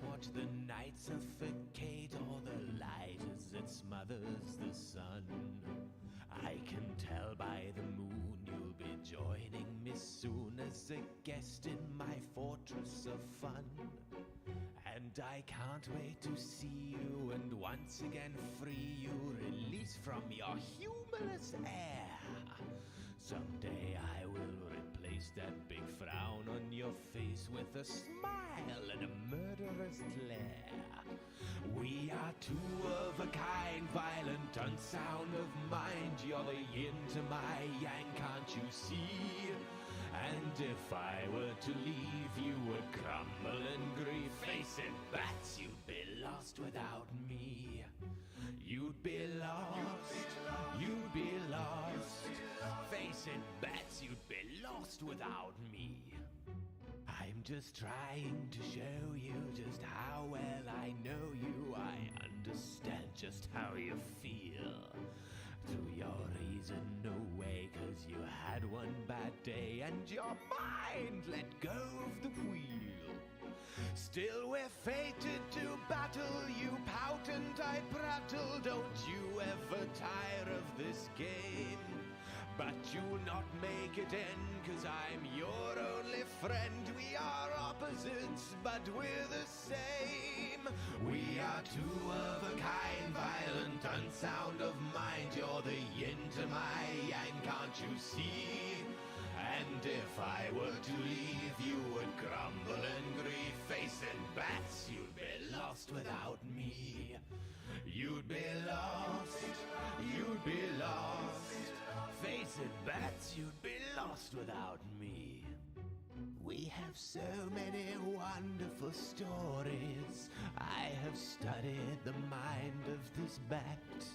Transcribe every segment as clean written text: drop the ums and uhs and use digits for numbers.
watch the night suffocate all the light as it smothers the sun. I can tell by the moon you'll be joining me soon as a guest in my fortress of fun. And I can't wait to see you and once again free you, release from your humorless air. Someday I will replace that big frown on your face with a smile and a murderous glare. We are two of a kind, violent, unsound of mind. You're the yin to my yang, can't you see? And if I were to leave, you would crumble in grief. Face it, bats, you'd be lost without me. You'd be lost, you'd be lost. Face it, bats, you'd be lost without me. I'm just trying to show you just how well I know you. I understand just how you feel. Through your reason, no way, 'cause you had one bad day and your mind let go of the wheel. Still we're fated to battle, you pout and I prattle. Don't you ever tire of this game. But you'll not make it end, 'cause I'm your only friend. We are opposites, but we're the same. We are two of a kind, violent, unsound of mind. You're the yin to my yang, can't you see? And if I were to leave, you would crumble in grief. Facing bats, you'd be lost without me. You'd be lost, you'd be lost. Face it, bats, you'd be lost without me. We have so many wonderful stories. I have studied the mind of this bat.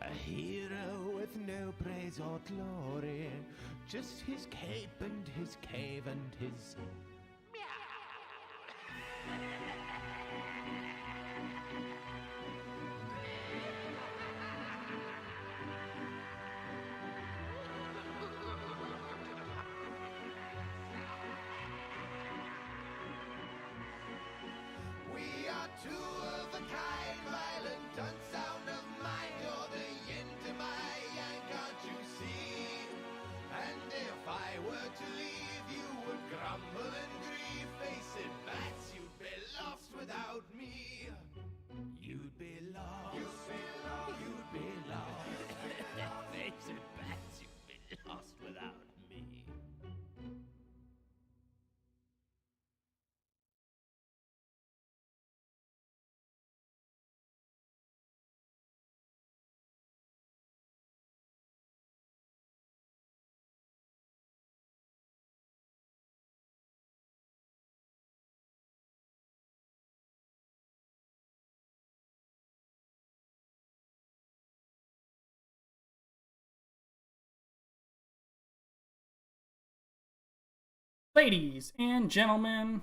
A hero with no praise or glory, just his cape and his cave and his two of a kind, violent, unsound of mind. You're the yin to my yang, can't you see? And if I were to leave, you would crumble in grief. Face it, bats, you'd be lost without me. You'd be lost, you'd be lost, you'd be lost. Face it, bats, you'd be lost without me. Ladies and gentlemen,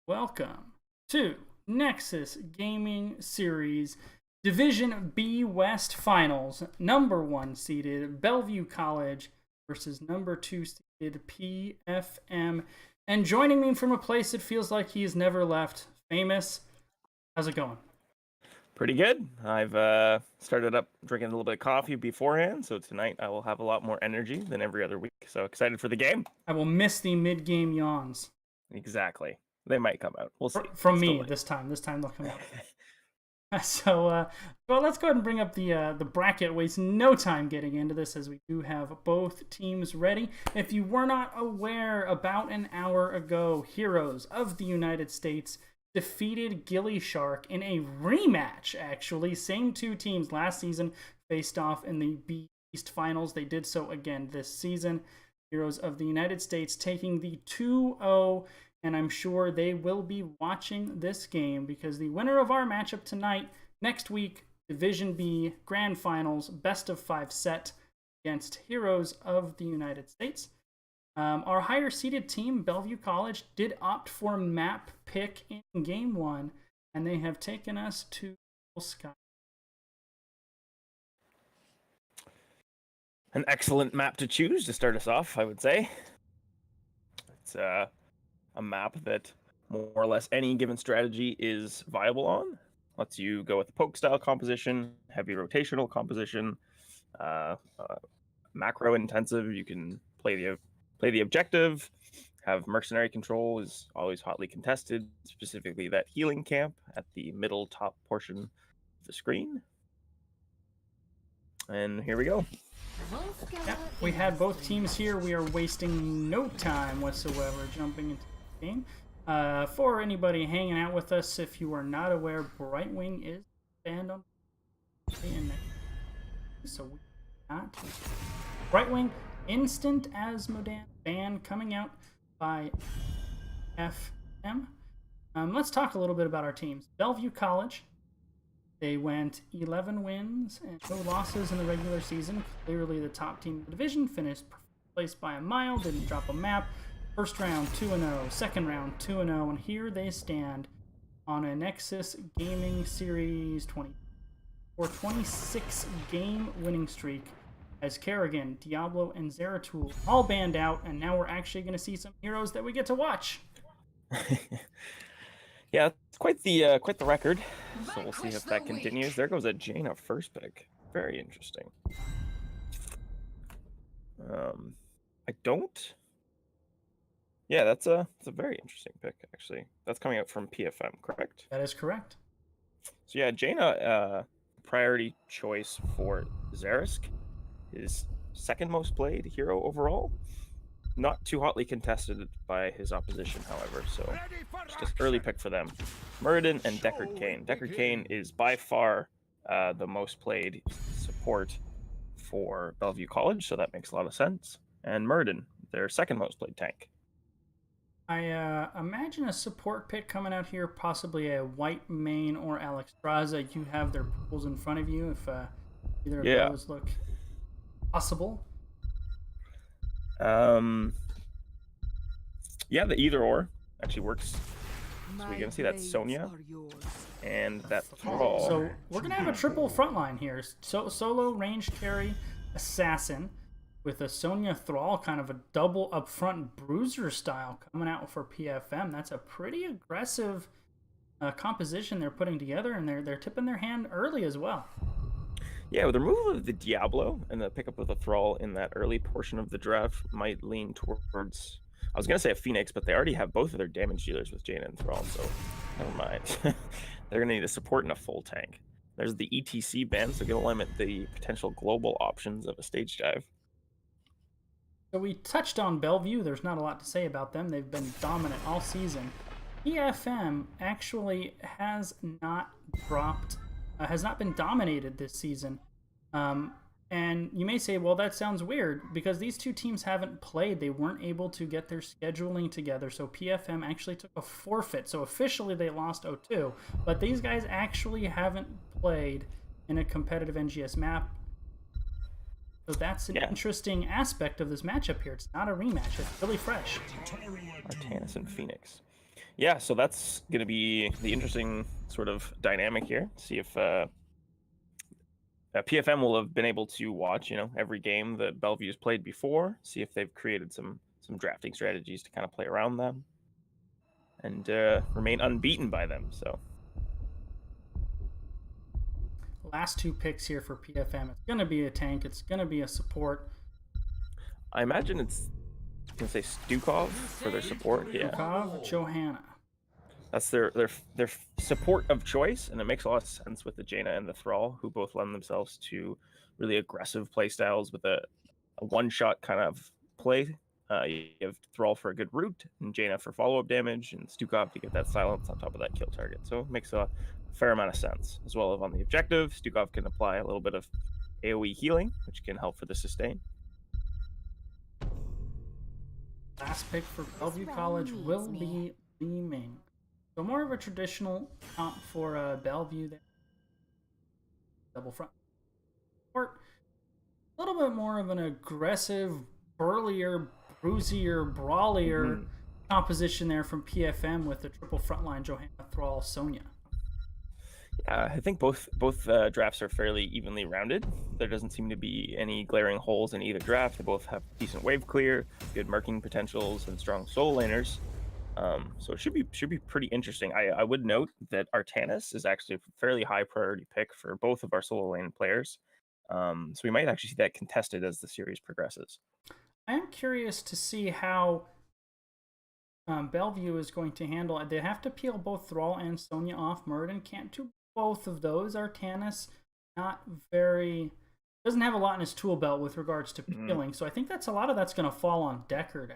welcome to Nexus Gaming Series Division B West Finals. Number 1 seeded Bellvue College versus number 2 seeded PFM. And joining me from a place it feels like he has never left, Famous. How's it going? Pretty good. I've started up drinking a little bit of coffee beforehand, so tonight I will have a lot more energy than every other week. So excited for the game. I will miss the mid-game yawns. Exactly. They might come out. We'll see. From me this time. This time they'll come out. So, well, let's go ahead and bring up the bracket. Waste no time getting into this, as we do have both teams ready. If you were not aware, about an hour ago, Heroes of the United States defeated Gilly Shark in a rematch, actually. Same two teams last season faced off in the B East Finals. They did so again this season. Heroes of the United States taking the 2-0, and I'm sure they will be watching this game, because the winner of our matchup tonight, next week, Division B Grand Finals, best of 5 set against Heroes of the United States. Our higher seeded team, Bellvue College, did opt for map pick in game 1, and they have taken us to Sky. An excellent map to choose to start us off, I would say. It's a map that more or less any given strategy is viable on. Lets you go with the poke style composition, heavy rotational composition, macro intensive. You can play the objective. Have mercenary control is always hotly contested, specifically that healing camp at the middle top portion of the screen. And here we go. Yep, we had both teams here. We are wasting no time whatsoever jumping into the game. For anybody hanging out with us, if you are not aware, Brightwing is banned on so we not Brightwing Instant Asmodan ban coming out by PFM. Let's talk a little bit about our teams. Bellvue College, they went 11 wins and no losses in the regular season. Clearly the top team in the division, finished placed by a mile, didn't drop a map. First round 2-0, second round 2-0, and here they stand on a Nexus Gaming Series 26 game winning streak as Kerrigan, Diablo, and Zeratul all banned out, and now we're actually going to see some heroes that we get to watch. Yeah, it's quite the record. So we'll see if that continues. There goes a Jaina first pick. Very interesting. I don't. Yeah, that's a very interesting pick actually. That's coming out from PFM, correct? That is correct. So yeah, Jaina, priority choice for Zerisk, his second most played hero overall. Not too hotly contested by his opposition, however, so just an early pick for them. Muradin and Deckard Cain. Deckard Cain is by far the most played support for Bellvue College, so that makes a lot of sense. And Muradin, their second most played tank. I imagine a support pick coming out here, possibly a White Mane or Alex Draza. You have their pools in front of you if either of those look possible. Yeah, the either or actually works. So we're gonna see that Sonya and that Thrall. So we're gonna have a triple frontline here. Solo range carry assassin with a Sonya Thrall, kind of a double upfront bruiser style coming out for PFM. That's a pretty aggressive composition they're putting together, and they're tipping their hand early as well. Yeah, with the removal of the Diablo and the pickup of the Thrall in that early portion of the draft might lean towards, I was going to say a Phoenix, but they already have both of their damage dealers with Jaina and Thrall, so never mind. They're going to need a support and a full tank. There's the ETC ban, so going to limit the potential global options of a stage dive. So we touched on Bellvue. There's not a lot to say about them. They've been dominant all season. PFM actually has not been dominated this season. And you may say, well, that sounds weird because these two teams haven't played. They weren't able to get their scheduling together. So PFM actually took a forfeit. So officially they lost 0-2. But these guys actually haven't played in a competitive NGS map. So that's an interesting aspect of this matchup here. It's not a rematch. It's really fresh. Artanis and Phoenix. Yeah, so that's going to be the interesting sort of dynamic here. See if PFM will have been able to watch, every game that Bellevue's played before. See if they've created some drafting strategies to kind of play around them, and remain unbeaten by them. So, last two picks here for PFM. It's going to be a tank. It's going to be a support. I imagine it's going to say Stukov for their support. Stukov, Johanna. That's their support of choice, and it makes a lot of sense with the Jaina and the Thrall, who both lend themselves to really aggressive playstyles with a one-shot kind of play. You have Thrall for a good root, and Jaina for follow-up damage, and Stukov to get that silence on top of that kill target. So it makes a fair amount of sense. As well as on the objective, Stukov can apply a little bit of AoE healing, which can help for the sustain. Last pick for Bellvue College will be Li Ming. So more of a traditional comp for Bellvue there. Double front support. A little bit more of an aggressive, burlier, bruisier, brawlier composition there from PFM with the triple frontline Johanna, Thrall, Sonya. Yeah, I think both drafts are fairly evenly rounded. There doesn't seem to be any glaring holes in either draft. They both have decent wave clear, good marking potentials, and strong solo laners. So it should be pretty interesting. I would note that Artanis is actually a fairly high priority pick for both of our solo lane players. So we might actually see that contested as the series progresses. I am curious to see how Bellvue is going to handle it. They have to peel both Thrall and Sonya off. Muradin can't do both of those. Artanis doesn't have a lot in his tool belt with regards to peeling. So I think a lot of that's going to fall on Deckard.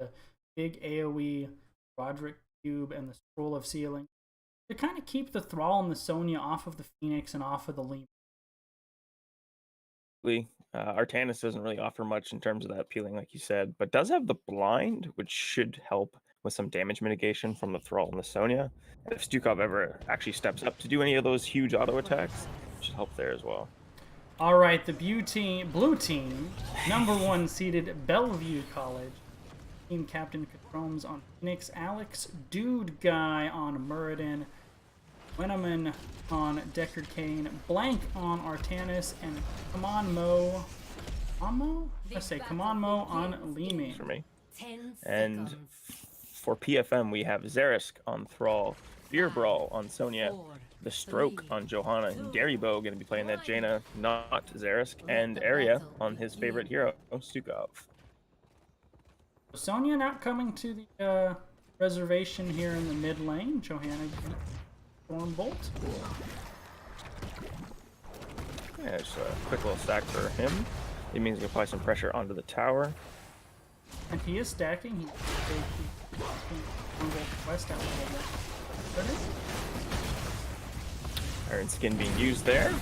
The big AoE Roderick Cube and the Scroll of Sealing to kind of keep the Thrall and the Sonya off of the Phoenix and off of the Lee. Artanis doesn't really offer much in terms of that peeling, like you said, but does have the blind, which should help with some damage mitigation from the Thrall and the Sonya. And if Stukov ever actually steps up to do any of those huge auto attacks, it should help there as well. All right, the blue team, #1 seeded Bellvue College. Team captain Catromes on Phoenix, Alex Dude Guy on Muradin, Wenneman on Deckard Cain, Blank on Artanis, and Come On Mo. Come On Mo on Limi. For me. And for PFM, we have Zerisk on Thrall, Beer Brawl on Sonya, The Stroke on Johanna, and Daribo going to be playing that Jaina, not Zerisk, and Arya on his favorite hero, Stukov. Sonya not coming to the reservation here in the mid lane. Johanna Stormbolt. Yeah, just a quick little stack for him. It means he can apply some pressure onto the tower. And he is stacking. He's quest out a little bit. Iron Skin being used there.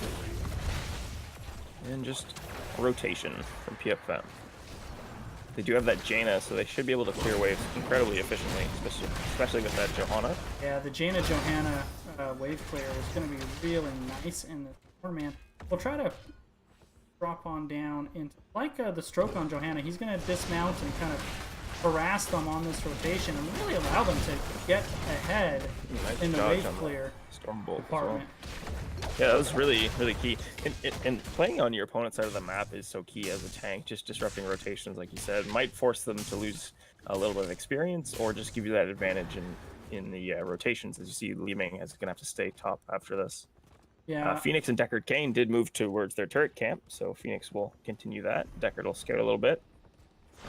And just rotation from PFM. They do have that Jaina, so they should be able to clear waves incredibly efficiently, especially with that Johanna. Yeah, the Jaina Johanna wave clear is going to be really nice in the 4-man. We'll try to drop on down into, like the Stroke on Johanna, he's going to dismount and kind of harass them on this rotation and really allow them to get ahead in the wave clear department. Yeah, that was really, really key. And playing on your opponent's side of the map is so key as a tank. Just disrupting rotations, like you said, might force them to lose a little bit of experience or just give you that advantage in the rotations. As you see, Li Ming is going to have to stay top after this. Yeah. Phoenix and Deckard Cain did move towards their turret camp, so Phoenix will continue that. Deckard will scout a little bit.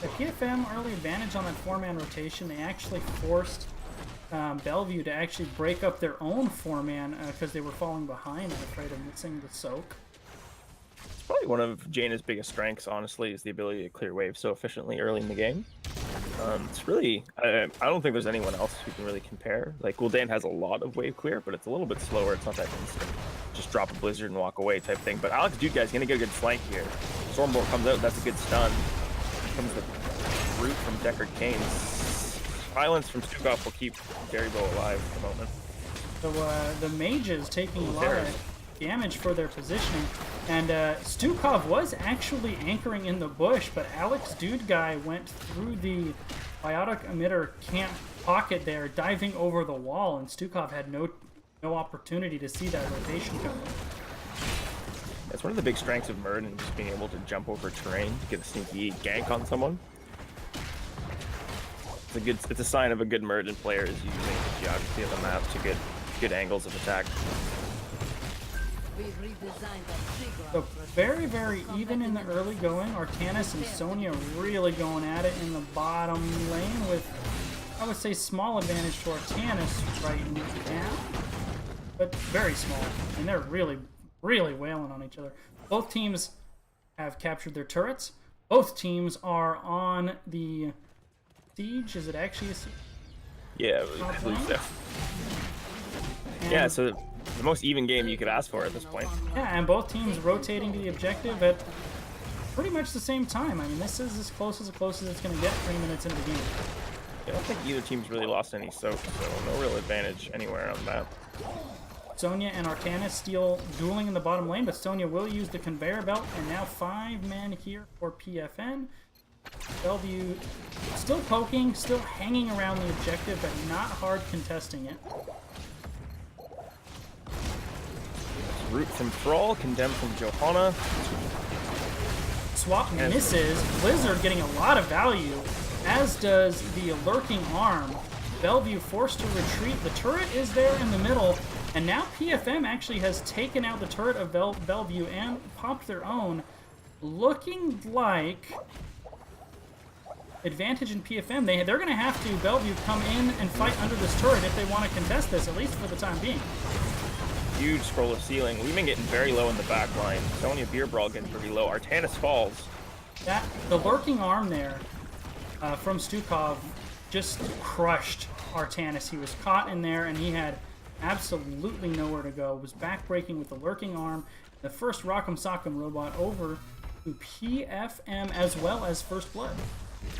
The PFM early advantage on that 4-man rotation. They actually forced Bellvue to actually break up their own 4-man because they were falling behind and afraid of missing the soak. It's probably one of Jaina's biggest strengths, honestly, is the ability to clear waves so efficiently early in the game. It's really, I don't think there's anyone else who can really compare. Like, Gul'dan has a lot of wave clear, but it's a little bit slower. It's not that instant, just drop a blizzard and walk away type thing. But Alex Dude Guy's gonna get a good flank here. Stormbolt comes out, that's a good stun. Comes the root from Deckard Cain. Violence from Stukov will keep Daribo alive for the moment. So the mages taking a lot of damage for their positioning. And Stukov was actually anchoring in the bush, but Alex Dude Guy went through the biotic emitter camp pocket there, diving over the wall, and Stukov had no opportunity to see that rotation coming. That's one of the big strengths of Muradin, just being able to jump over terrain to get a sneaky gank on someone. It's a sign of a good Muradin player, is using the geography of the map to get good angles of attack. So very, very even in the early going. Artanis and Sonya really going at it in the bottom lane with, I would say, small advantage to Artanis right now, but very small. And they're really, really wailing on each other. Both teams have captured their turrets. Both teams are on the siege. Is it actually a siege? Yeah, I believe so. Yeah, so the most even game you could ask for at this point. Yeah, and both teams rotating to the objective at pretty much the same time. I mean, this is as close as it's going to get 3 minutes into the game. Yeah, I don't think either team's really lost any soak, so no real advantage anywhere on the map. Sonya and Artanis still dueling in the bottom lane, but Sonya will use the conveyor belt, and now 5 men here for PFN. Bellvue still poking, still hanging around the objective, but not hard contesting it. Root from Thrall, condemned from Johanna. Swap misses. Blizzard getting a lot of value, as does the lurking arm. Bellvue forced to retreat. The turret is there in the middle, and now PFM actually has taken out the turret of Bellvue and popped their own. Looking like advantage in PFM. They're going to have to, Bellvue, come in and fight under this turret if they want to contest this, at least for the time being. Huge scroll of ceiling. We've getting very low in the back line. Sonya Beer Brawl getting pretty low. Artanis falls. The lurking arm there from Stukov just crushed Artanis. He was caught in there, and he had absolutely nowhere to go. Was backbreaking with the lurking arm. The first Rock'em Sock'em robot over to PFM as well as First Blood.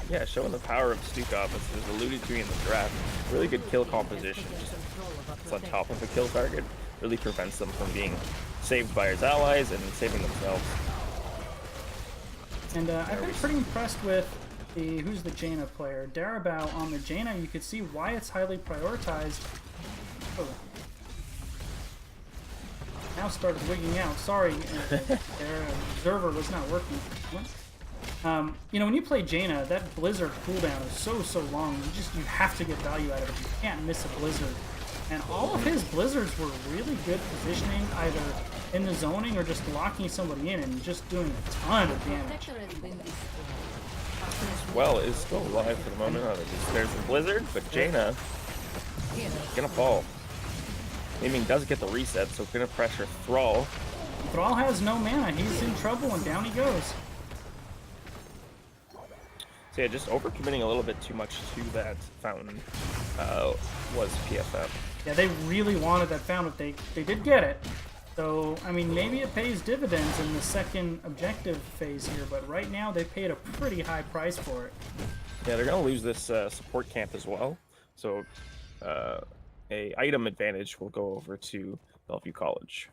Yeah, showing the power of Stukov, as was alluded to in the draft. Really good kill composition. Just it's on top of a kill target. Really prevents them from being saved by his allies and saving themselves. And I've been pretty impressed with who's the Jaina player. Darabao on the Jaina, you could see why it's highly prioritized. Oh. Now started wigging out. Sorry, their observer was not working. What? You know, when you play Jaina, that Blizzard cooldown is so long. You have to get value out of it. You can't miss a Blizzard. And all of his Blizzards were really good positioning, either in the zoning or just locking somebody in and just doing a ton of damage. Well, is still alive for the moment. There's the Blizzard, but Jaina is gonna fall. Aiming does get the reset, so gonna pressure Thrall. Thrall has no mana. He's in trouble, and down he goes. So yeah, just overcommitting a little bit too much to that fountain was PFM. Yeah, they really wanted that fountain. They did get it. So, I mean, maybe it pays dividends in the second objective phase here, but right now they paid a pretty high price for it. Yeah, they're going to lose this support camp as well. So, a item advantage will go over to Bellvue College.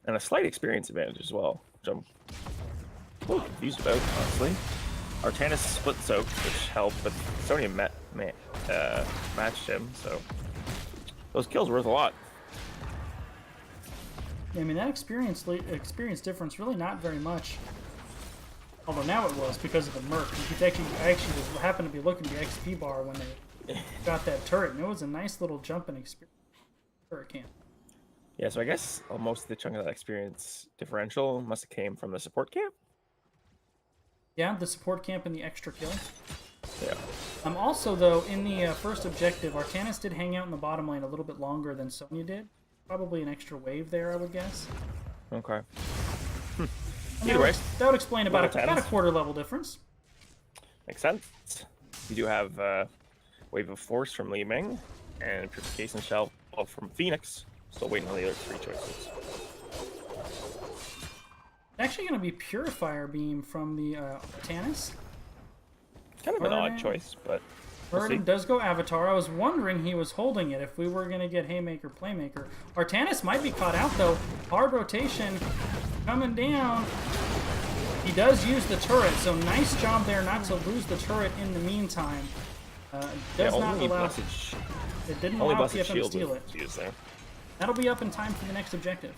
And a slight experience advantage as well, which I'm a little confused about, honestly. Artanis split soak, which helped, but Sonya matched him, so those kills were worth a lot. I mean, that experience difference really not very much. Although now it was because of the Merc. I actually just happened to be looking at the XP bar when they got that turret, and it was a nice little jumping experience. Turret camp. Yeah, so I guess most of the chunk of that experience differential must have came from the support camp. Yeah, the support camp and the extra kill. Yeah. Also, though, in the first objective, Artanis did hang out in the bottom lane a little bit longer than Sonya did. Probably an extra wave there, I would guess. Okay. Either way, that would explain about a quarter level difference. Makes sense. You do have Wave of Force from Li Ming and Purification Shell from Phoenix. Still waiting on the other three choices. Actually going to be Purifier Beam from the Artanis. Kind of an odd choice, but we'll does go Avatar. I was wondering he was holding it if we were going to get Haymaker, Playmaker. Artanis might be caught out, though. Hard rotation coming down. He does use the turret, so nice job there not to lose the turret in the meantime. Does not allow... It didn't allow PFM to steal it. That'll be up in time for the next objective.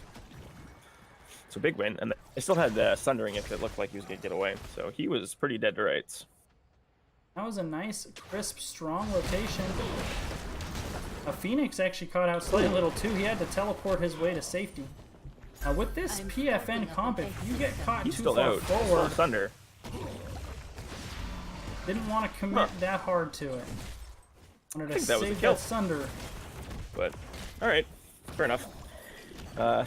It's a big win, and they still had Sundering if it looked like he was going to get away, so he was pretty dead to rights. That was a nice, crisp, strong rotation. Phoenix actually caught out slightly a little too. He had to teleport his way to safety. With this PFN comp, if you get caught too far forward, Thunder. Didn't want to commit that hard to it. Wanted to save that Thunder. But, alright, fair enough.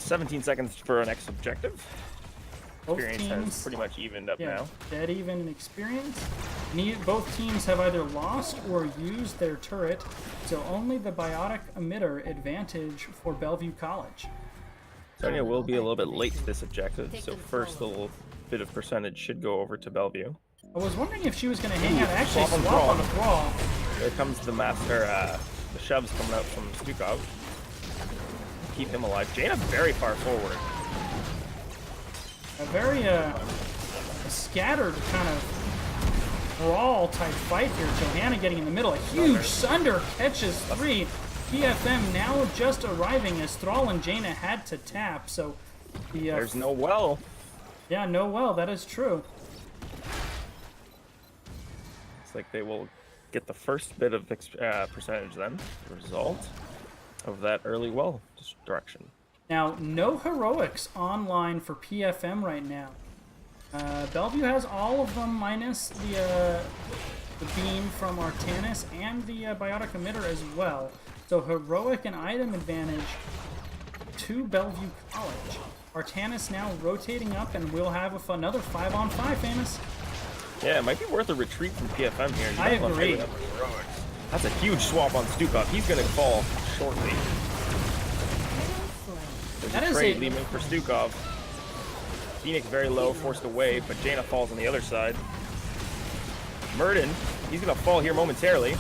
17 seconds for our next objective. Experience has pretty much evened up now. Dead even in experience. Both teams have either lost or used their turret, so only the biotic emitter advantage for Bellvue College. Sonya will be a little bit late to this objective, so first little bit of percentage should go over to Bellvue. I was wondering if she was going to hang out, actually swap on the Thrall. There comes the master, the shoves coming out from Stukov. Keep him alive. Jaina very far forward. A very scattered kind of brawl type fight here. Johanna getting in the middle. A huge Sunder catches 3. PFM now just arriving as Thrall and Jaina had to tap. So there's no well. Yeah, no well. That is true. It's like they will get the first bit of percentage then, result of that early well destruction. Now, no heroics online for PFM right now. Bellvue has all of them minus the beam from Artanis and the biotic emitter as well. So heroic and item advantage to Bellvue College. Artanis now rotating up, and we'll have another 5-on-5, Famous. Yeah, it might be worth a retreat from PFM here. I agree. That's a huge swap on Stukov. He's going to fall shortly. There's a trade leaving for Stukov. Phoenix very low, forced away, but Jaina falls on the other side. Murden, he's going to fall here momentarily.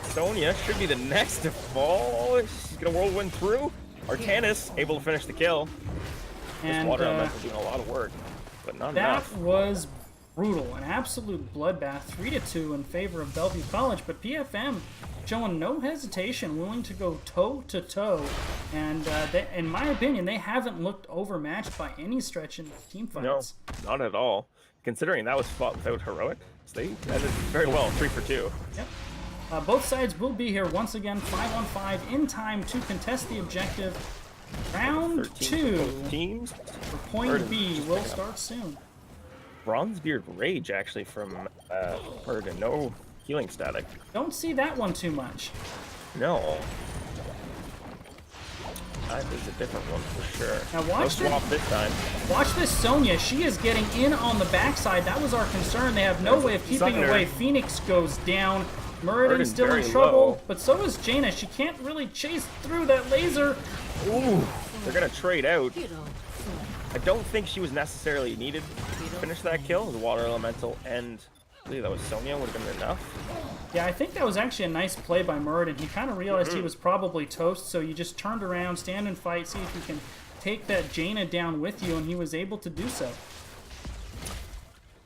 Sonya should be the next to fall. She's going to whirlwind through. Artanis able to finish the kill. This water elemental doing a lot of work, but not enough. That was brutal, an absolute bloodbath, 3-2 in favor of Bellvue College, but PFM showing no hesitation, willing to go toe-to-toe, and in my opinion, they haven't looked overmatched by any stretch in the team fights. No, not at all. Considering that was fought without heroic, they ended very well, 3 for 2. Yep. Both sides will be here once again, 5-on-5 in time to contest the objective. Round 2 teams for Point B will start soon. Bronzebeard Rage actually from Murden. No healing static. Don't see that one too much. No. That is a different one for sure. Now watch this time. Watch this Sonya. She is getting in on the backside. That was our concern. They have no way of keeping away. Phoenix goes down. Murden's still in trouble, but so is Jaina. She can't really chase through that laser. Ooh, they're gonna trade out. I don't think she was necessarily needed to finish that kill. The water elemental and I believe that was Sonya would have been enough. Yeah, I think that was actually a nice play by Murden. He kind of realized he was probably toast, so you just turned around, stand and fight, see if you can take that Jaina down with you, and he was able to do so.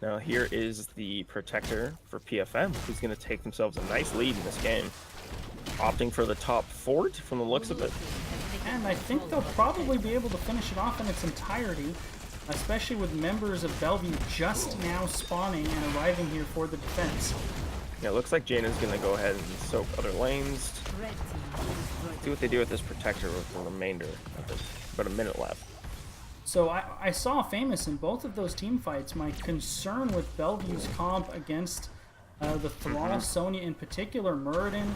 Now here is the protector for PFM, who's going to take themselves a nice lead in this game. Opting for the top fort from the looks of it. And I think they'll probably be able to finish it off in its entirety, especially with members of Bellvue just now spawning and arriving here for the defense. Yeah, it looks like Jaina's going to go ahead and soak other lanes. See what they do with this protector with the remainder of it. About a minute left. So I saw Famous in both of those team fights. My concern with Bellevue's comp against the Thrall, Sonya in particular, Murden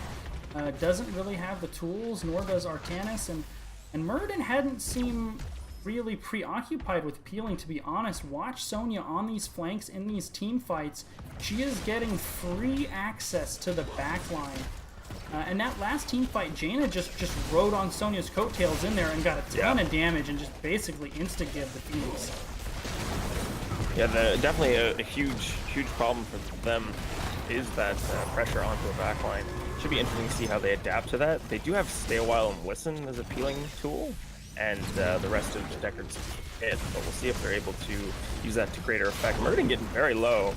doesn't really have the tools, nor does Artanis, and Murden hadn't seemed really preoccupied with peeling, to be honest. Watch Sonya on these flanks in these team fights. She is getting free access to the back line. And that last team fight, Jaina just rode on Sonya's coattails in there and got a ton of damage and just basically insta-give the Phoenix. Yeah, definitely a huge problem for them is that pressure onto the backline. Should be interesting to see how they adapt to that. They do have Stay a While and Listen as a peeling tool, and the rest of the Deckard's hit, but we'll see if they're able to use that to greater effect. Murden getting very low.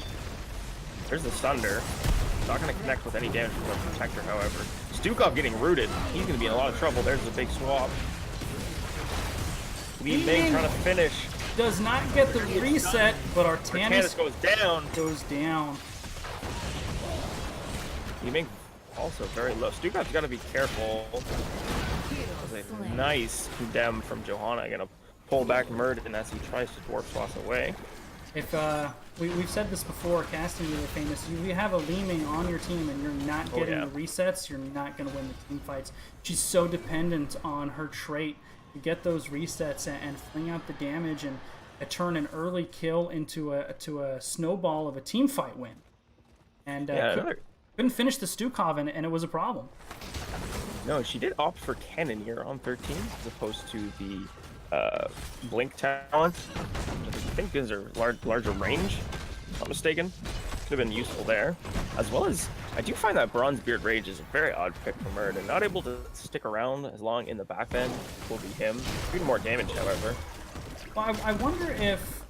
There's the Thunder. Not going to connect with any damage from the Protector, however. Stukov getting rooted. He's going to be in a lot of trouble. There's a big swap. Li Ming trying to finish. Does not get the reset, but Artanis goes down. Goes down. Li Ming also very low. Stukov's got to be careful. A nice condemn from Johanna. Going to pull back Murden as he tries to dwarf toss away. If we've said this before, casting you the Famous, you have a Li Ming on your team and you're not getting the resets, you're not going to win the team fights. She's so dependent on her trait to get those resets and fling out the damage and turn an early kill into a snowball of a team fight win. And couldn't finish the Stukov, and it was a problem. No, she did opt for Cannon here on 13 as opposed to the Blink talent. I think gives her larger range, if I'm not mistaken. Could have been useful there. As well as, I do find that Bronzebeard Rage is a very odd pick for Murden. Not able to stick around as long in the back end will be him. Doing more damage, however. Well, I wonder if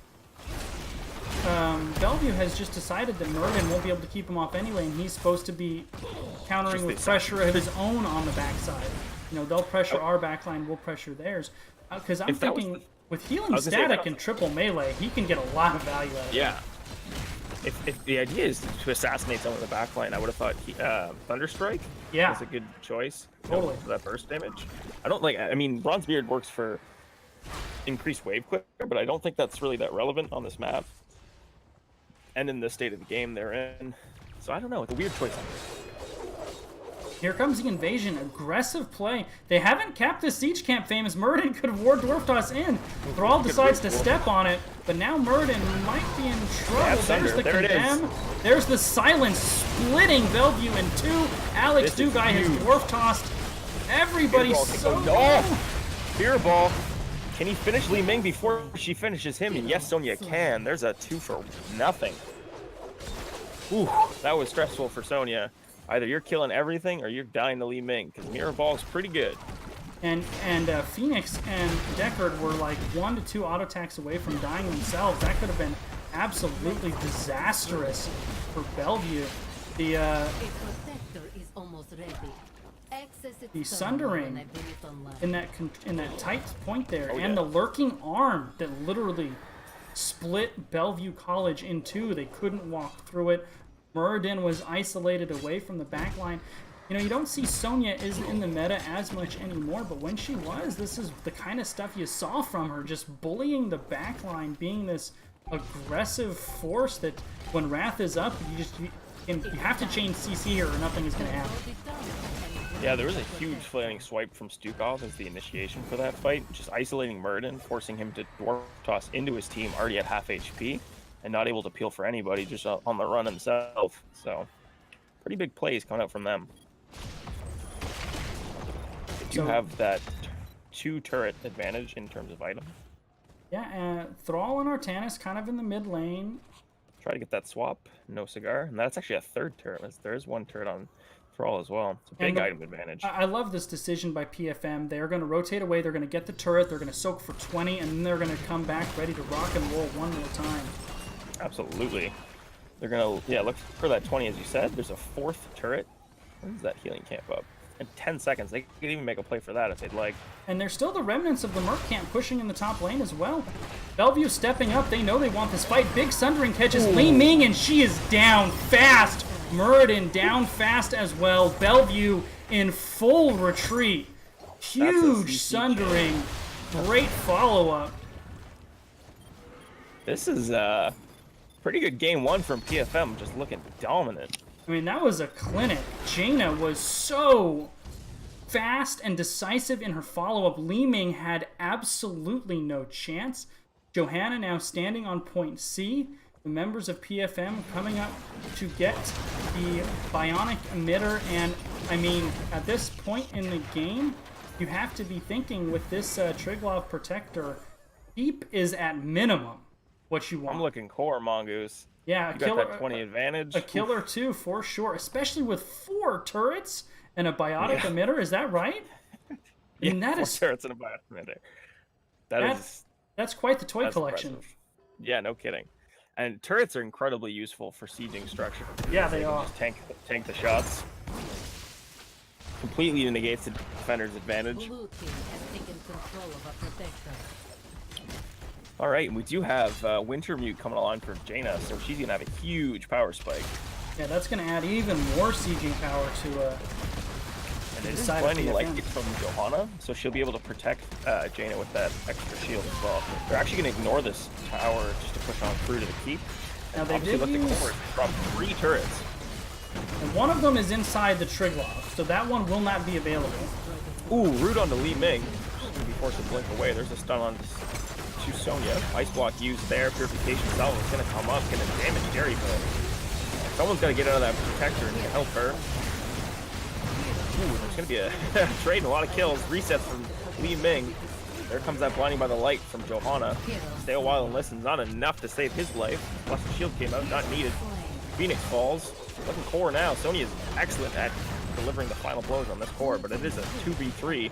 Bellvue has just decided that Murden won't be able to keep him off anyway, and he's supposed to be countering with pressure of his own on the backside. You know, they'll pressure our backline, we'll pressure theirs. Because I'm thinking, with healing static and triple melee, he can get a lot of value out of it. Yeah. If the idea is to assassinate someone in the backline, I would have thought Thunderstrike Yeah. was a good choice. Totally. For that burst damage. I mean, Bronzebeard works for increased wave clear, but I don't think that's really that relevant on this map. And in the state of the game they're in. So I don't know, it's a weird choice. Here comes the invasion. Aggressive play. They haven't capped this siege camp, famous. Muradin could have ward Dwarf Toss in. Thrall decides to step on it, but now Muradin might be in trouble. There's the condemn. There's the silence splitting Bellvue in two. Alex Dugai has Dwarf Tossed. Everybody's so low. Fear Ball. Can he finish Li Ming before she finishes him? And yes, Sonya can. There's a 2 for nothing. Ooh, that was stressful for Sonya. Either you're killing everything or you're dying to Li Ming, because Mirror Ball is pretty good. And Phoenix and Deckard were like 1 to 2 auto attacks away from dying themselves. That could have been absolutely disastrous for Bellvue. The Sundering in that tight point there, and the lurking arm that literally split Bellvue College in two. They couldn't walk through it. Muradin was isolated away from the backline. You know, you don't see Sonya isn't in the meta as much anymore, but when she was, this is the kind of stuff you saw from her, just bullying the backline, being this aggressive force that when Wrath is up, you have to change CC here or nothing is going to happen. Yeah, there was a huge flanking swipe from Stukov as the initiation for that fight, just isolating Muradin, forcing him to Dwarf Toss into his team already at half HP. And not able to peel for anybody, just on the run himself. So, pretty big plays coming out from them. They do have that 2 turret advantage in terms of item. Yeah, Thrall and Artanis kind of in the mid lane. Try to get that swap, no cigar. And that's actually a 3rd turret. There is 1 turret on Thrall as well. It's a big item advantage. I love this decision by PFM. They're going to rotate away, they're going to get the turret, they're going to soak for 20, and then they're going to come back ready to rock and roll one more time. Absolutely. They're going to, look for that 20, as you said. There's a 4th turret. When's that healing camp up? In 10 seconds. They could even make a play for that if they'd like. And there's still the remnants of the Merc camp pushing in the top lane as well. Bellvue stepping up. They know they want this fight. Big Sundering catches Li Ming, and she is down fast. Muradin down fast as well. Bellvue in full retreat. Huge Sundering. Great follow-up. This is pretty good game 1 from PFM, just looking dominant. I mean, that was a clinic. Jaina was so fast and decisive in her follow-up. Li Ming had absolutely no chance. Johanna now standing on point C. The members of PFM coming up to get the Bionic Emitter. And, I mean, at this point in the game, you have to be thinking with this Triglav Protector, Deep is at minimum what you want. I'm looking core, Mongoose. Yeah, you got that 20 advantage. A killer too, for sure. Especially with 4 turrets and a biotic emitter. Is that right? Yeah, and that 4 is turrets and a biotic emitter. That's quite the toy collection. Impressive. Yeah, no kidding. And turrets are incredibly useful for sieging structure. Yeah, they are. Just tank the shots. Completely negates the defender's advantage. Blue team has taken control of a protector. All right, we do have Wintermute coming along for Jaina, so she's gonna have a huge power spike. Yeah, that's gonna add even more sieging power to. And it is plenty like it from Johanna, so she'll be able to protect Jaina with that extra shield as well. They're actually gonna ignore this tower just to push on through to the keep. Now they did use from 3 turrets. And one of them is inside the Triglav, so that one will not be available. Ooh, root onto Li Ming. She's gonna be forced to blink away. There's a stun on to Sonya. Ice block used there. Purification salvo is gonna come up, gonna damage Jericho. Someone's gotta get out of that protector and help her. Ooh, there's gonna be a trade and a lot of kills. Resets from Li Ming. There comes that blinding by the light from Johanna. Stay a while and listen. Not enough to save his life. Plus the shield came out, not needed. Phoenix falls. Looking core now. Sonya is excellent at delivering the final blows on this core, but it is a 2v3.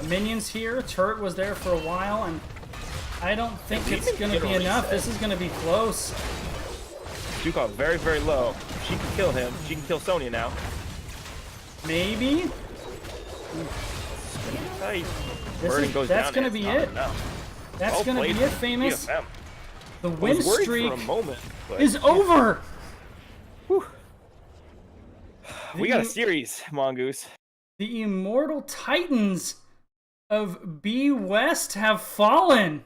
Minions here. Turret was there for a while, and I don't think it's going to be enough. This is going to be close. Stukov very, very low. She can kill him. She can kill Sonya now. Maybe. Tight. That's going to be it. That's going to be it, famous. PFM. The I was win worried streak for a moment, but is over. whew. We got a The- series, Mongoose. The immortal titans of B West have fallen.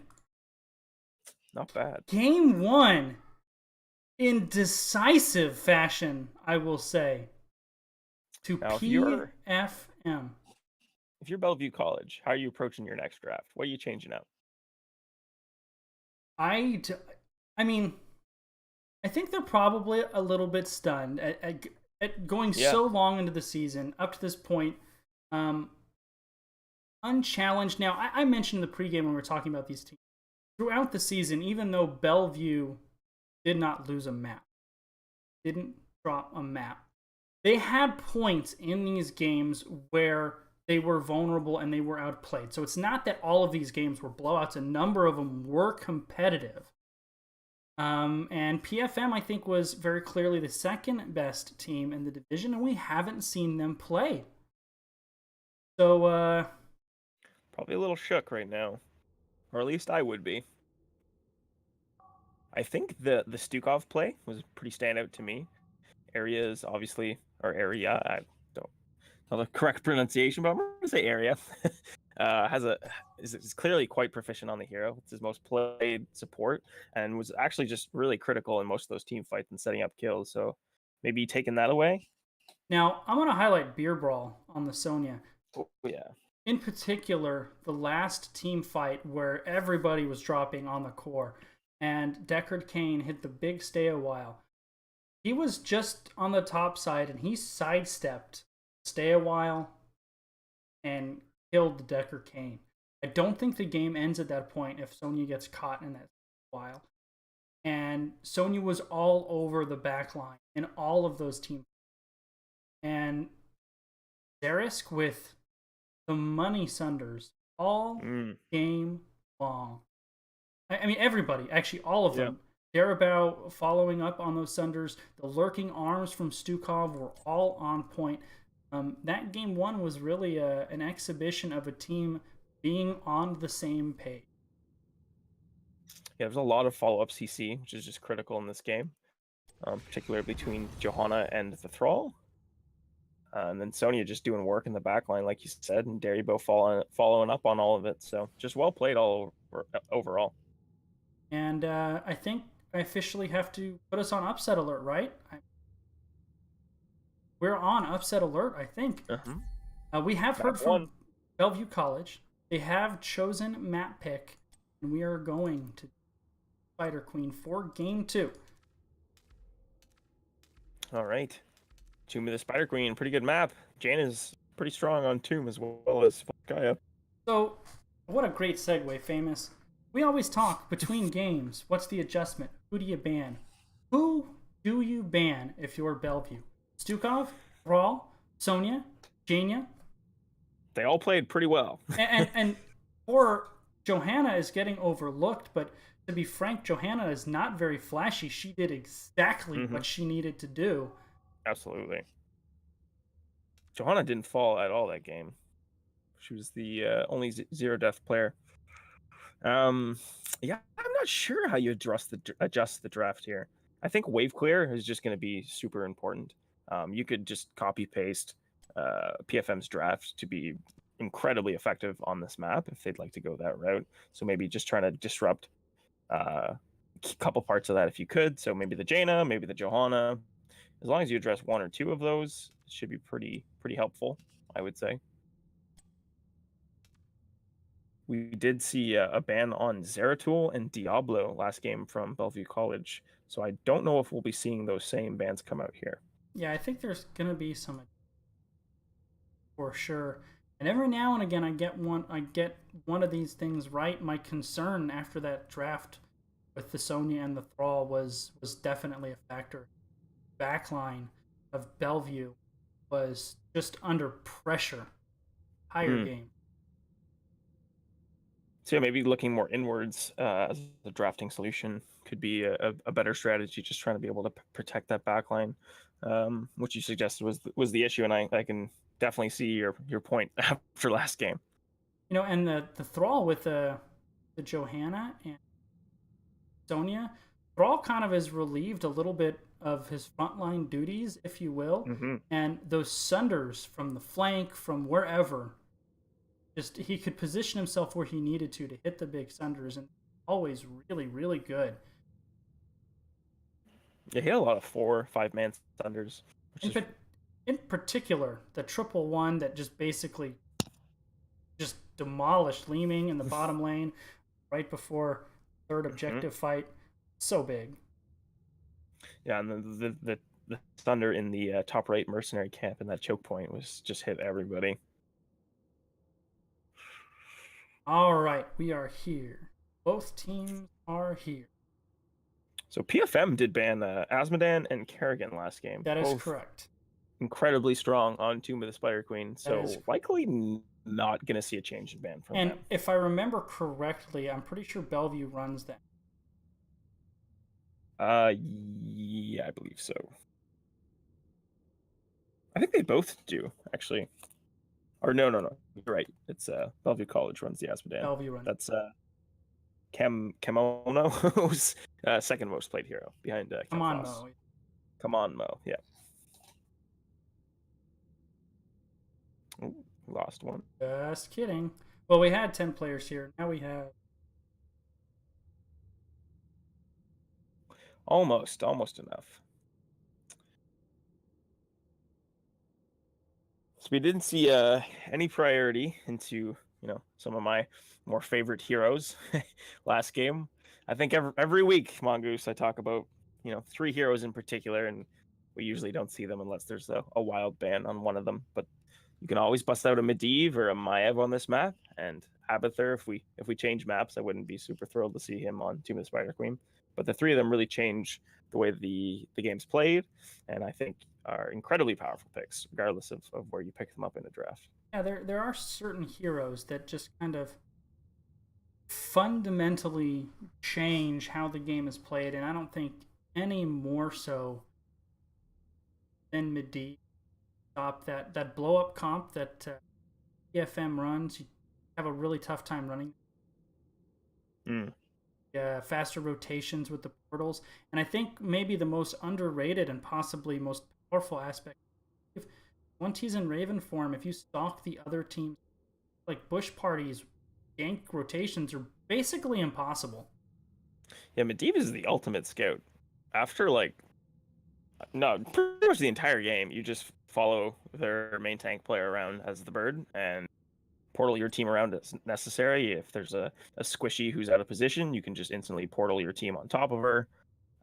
Not bad. Game 1 in decisive fashion, I will say, to Now, PFM. if you're Bellevue College, how are you approaching your next draft? What are you changing up? I mean, I think they're probably a little bit stunned at going so long into the season up to this point, unchallenged. Now, I mentioned in the pregame when we were talking about these teams throughout the season, even though Bellevue did not lose a map, didn't drop a map, they had points in these games where they were vulnerable and they were outplayed. So it's not that all of these games were blowouts. A number of them were competitive. And PFM, I think, was very clearly the second best team in the division, and we haven't seen them play. So, Probably a little shook right now, or at least I would be. I think the Stukov play was pretty standout to me. Areas, obviously, or area, I don't know the correct pronunciation, but I'm going to say area. Is clearly quite proficient on the hero. It's his most played support, and was actually just really critical in most of those team fights and setting up kills. So maybe taking that away. now I'm going to highlight Beer Brawl on the Sonya. Oh, yeah. In particular, the last team fight where everybody was dropping on the core, and Deckard Cain hit the big stay a while. He was just on the top side, and he sidestepped stay a while and killed the Deckard Cain. I don't think the game ends at that point if Sonya gets caught in that while. And Sonya was all over the back line in all of those teams. And Zerisk with the money sunders all game long. I mean, everybody, actually, all of them. Darabao following up on those sunders. The lurking arms from Stukov were all on point. That game 1 was really an exhibition of a team being on the same page. Yeah, there's a lot of follow-up CC, which is just critical in this game, particularly between Johanna and the Thrall. And then Sonya just doing work in the back line, like you said, and Daribo following up on all of it. So just well played overall. And I think I officially have to put us on upset alert, right? We're on upset alert, I think. We have heard from Bellevue College. They have chosen map pick, and we are going to Spider Queen for game 2. All right. Tomb of the Spider Queen, pretty good map. Jane is pretty strong on Tomb as well as Gaia. So, what a great segue, Famous. We always talk between games. What's the adjustment? Who do you ban? Who do you ban if you're Bellevue? Stukov, Thrall, Sonya, Jania? They all played pretty well. and poor Johanna is getting overlooked, but to be frank, Johanna is not very flashy. She did exactly what she needed to do. Absolutely. Johanna didn't fall at all that game. She was the only zero death player. Yeah, I'm not sure how you adjust the draft here. I think wave clear is just going to be super important. You could just copy paste PFM's draft to be incredibly effective on this map if they'd like to go that route. So maybe just trying to disrupt a couple parts of that if you could. So maybe the Jaina, maybe the Johanna. As long as you address one or two of those, it should be pretty helpful, I would say. We did see a ban on Zeratul and Diablo last game from Bellevue College, so I don't know if we'll be seeing those same bans come out here. Yeah, I think there's gonna be some for sure. And every now and again, I get one of these things right. My concern after that draft with the Sonya and the Thrall was definitely a factor. Backline of Bellevue was just under pressure. Higher game. So yeah, maybe looking more inwards as a drafting solution could be a better strategy. Just trying to be able to protect that backline, which you suggested was the issue, and I can definitely see your point after last game. You know, and the Thrall with the Johanna and Sonya, Thrall kind of has relieved a little bit of his frontline duties, if you will, and those sunders from the flank, from wherever, just he could position himself where he needed to hit the big sunders, and always really, really good. Yeah, he had a lot of 4-5 man thunders. In particular, the triple one that just basically just demolished Leeming in the bottom lane right before third objective fight. So big. Yeah, and then the thunder in the top right mercenary camp in that choke point was just hit everybody. All right, we are here. Both teams are here. So PFM did ban Asmodan and Kerrigan last game. That is correct. Incredibly strong on Tomb of the Spider Queen, so likely not going to see a change in ban from them. And if I remember correctly, I'm pretty sure Bellvue runs that. Yeah, I believe so. I think they both do, actually. Or no, you're right. It's Bellvue College runs the Asmodan. Bellvue runs. That's Kemono's second most played hero behind Come on, Mo. Come on, Mo. Yeah. Ooh, lost one. Just kidding. Well, we had 10 players here. Now we have almost enough. So we didn't see any priority into some of my more favorite heroes last game. I think every week, Mongoose, I talk about 3 heroes in particular, and we usually don't see them unless there's a wild ban on one of them. But you can always bust out a Medivh or a Maev on this map, and Abathur. If we change maps, I wouldn't be super thrilled to see him on Tomb of the Spider Queen. But the 3 of them really change the way the game's played, and I think are incredibly powerful picks, regardless of where you pick them up in a draft. Yeah, there are certain heroes that just kind of fundamentally change how the game is played, and I don't think any more so than Medivh. Stop that blow up comp that PFM runs. You have a really tough time running. Faster rotations with the portals, and I think maybe the most underrated and possibly most powerful aspect, once he's in Raven form, if you stalk the other teams, like Bush parties, gank rotations are basically impossible. Yeah, Medivh is the ultimate scout. After pretty much the entire game, you just follow their main tank player around as the bird and portal your team around as necessary. If there's a squishy who's out of position, you can just instantly portal your team on top of her,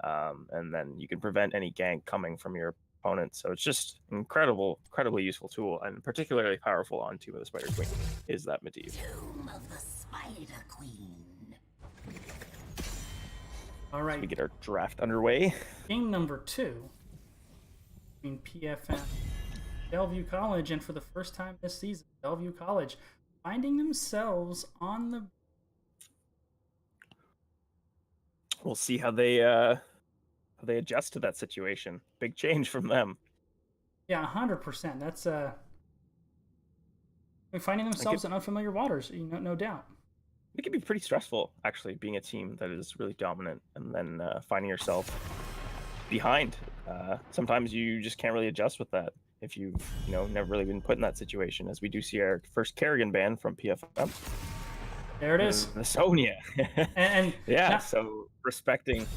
and then you can prevent any gank coming from your opponent. So it's just incredibly useful tool, and particularly powerful on Tomb of the Spider Queen is that Medivh. Tomb of the Spider Queen. All right, so we get our draft underway. Game number 2 between PFM Bellvue College, and for the first time this season, Bellvue College finding themselves on the. We'll see how they adjust to that situation. Big change from them. Yeah, 100%. That's finding themselves in unfamiliar waters. No doubt. It can be pretty stressful, actually, being a team that is really dominant and then finding yourself behind. Sometimes you just can't really adjust with that if you've never really been put in that situation, as we do see our first Kerrigan ban from PFM. There it is. The Sonya. and yeah, so respecting,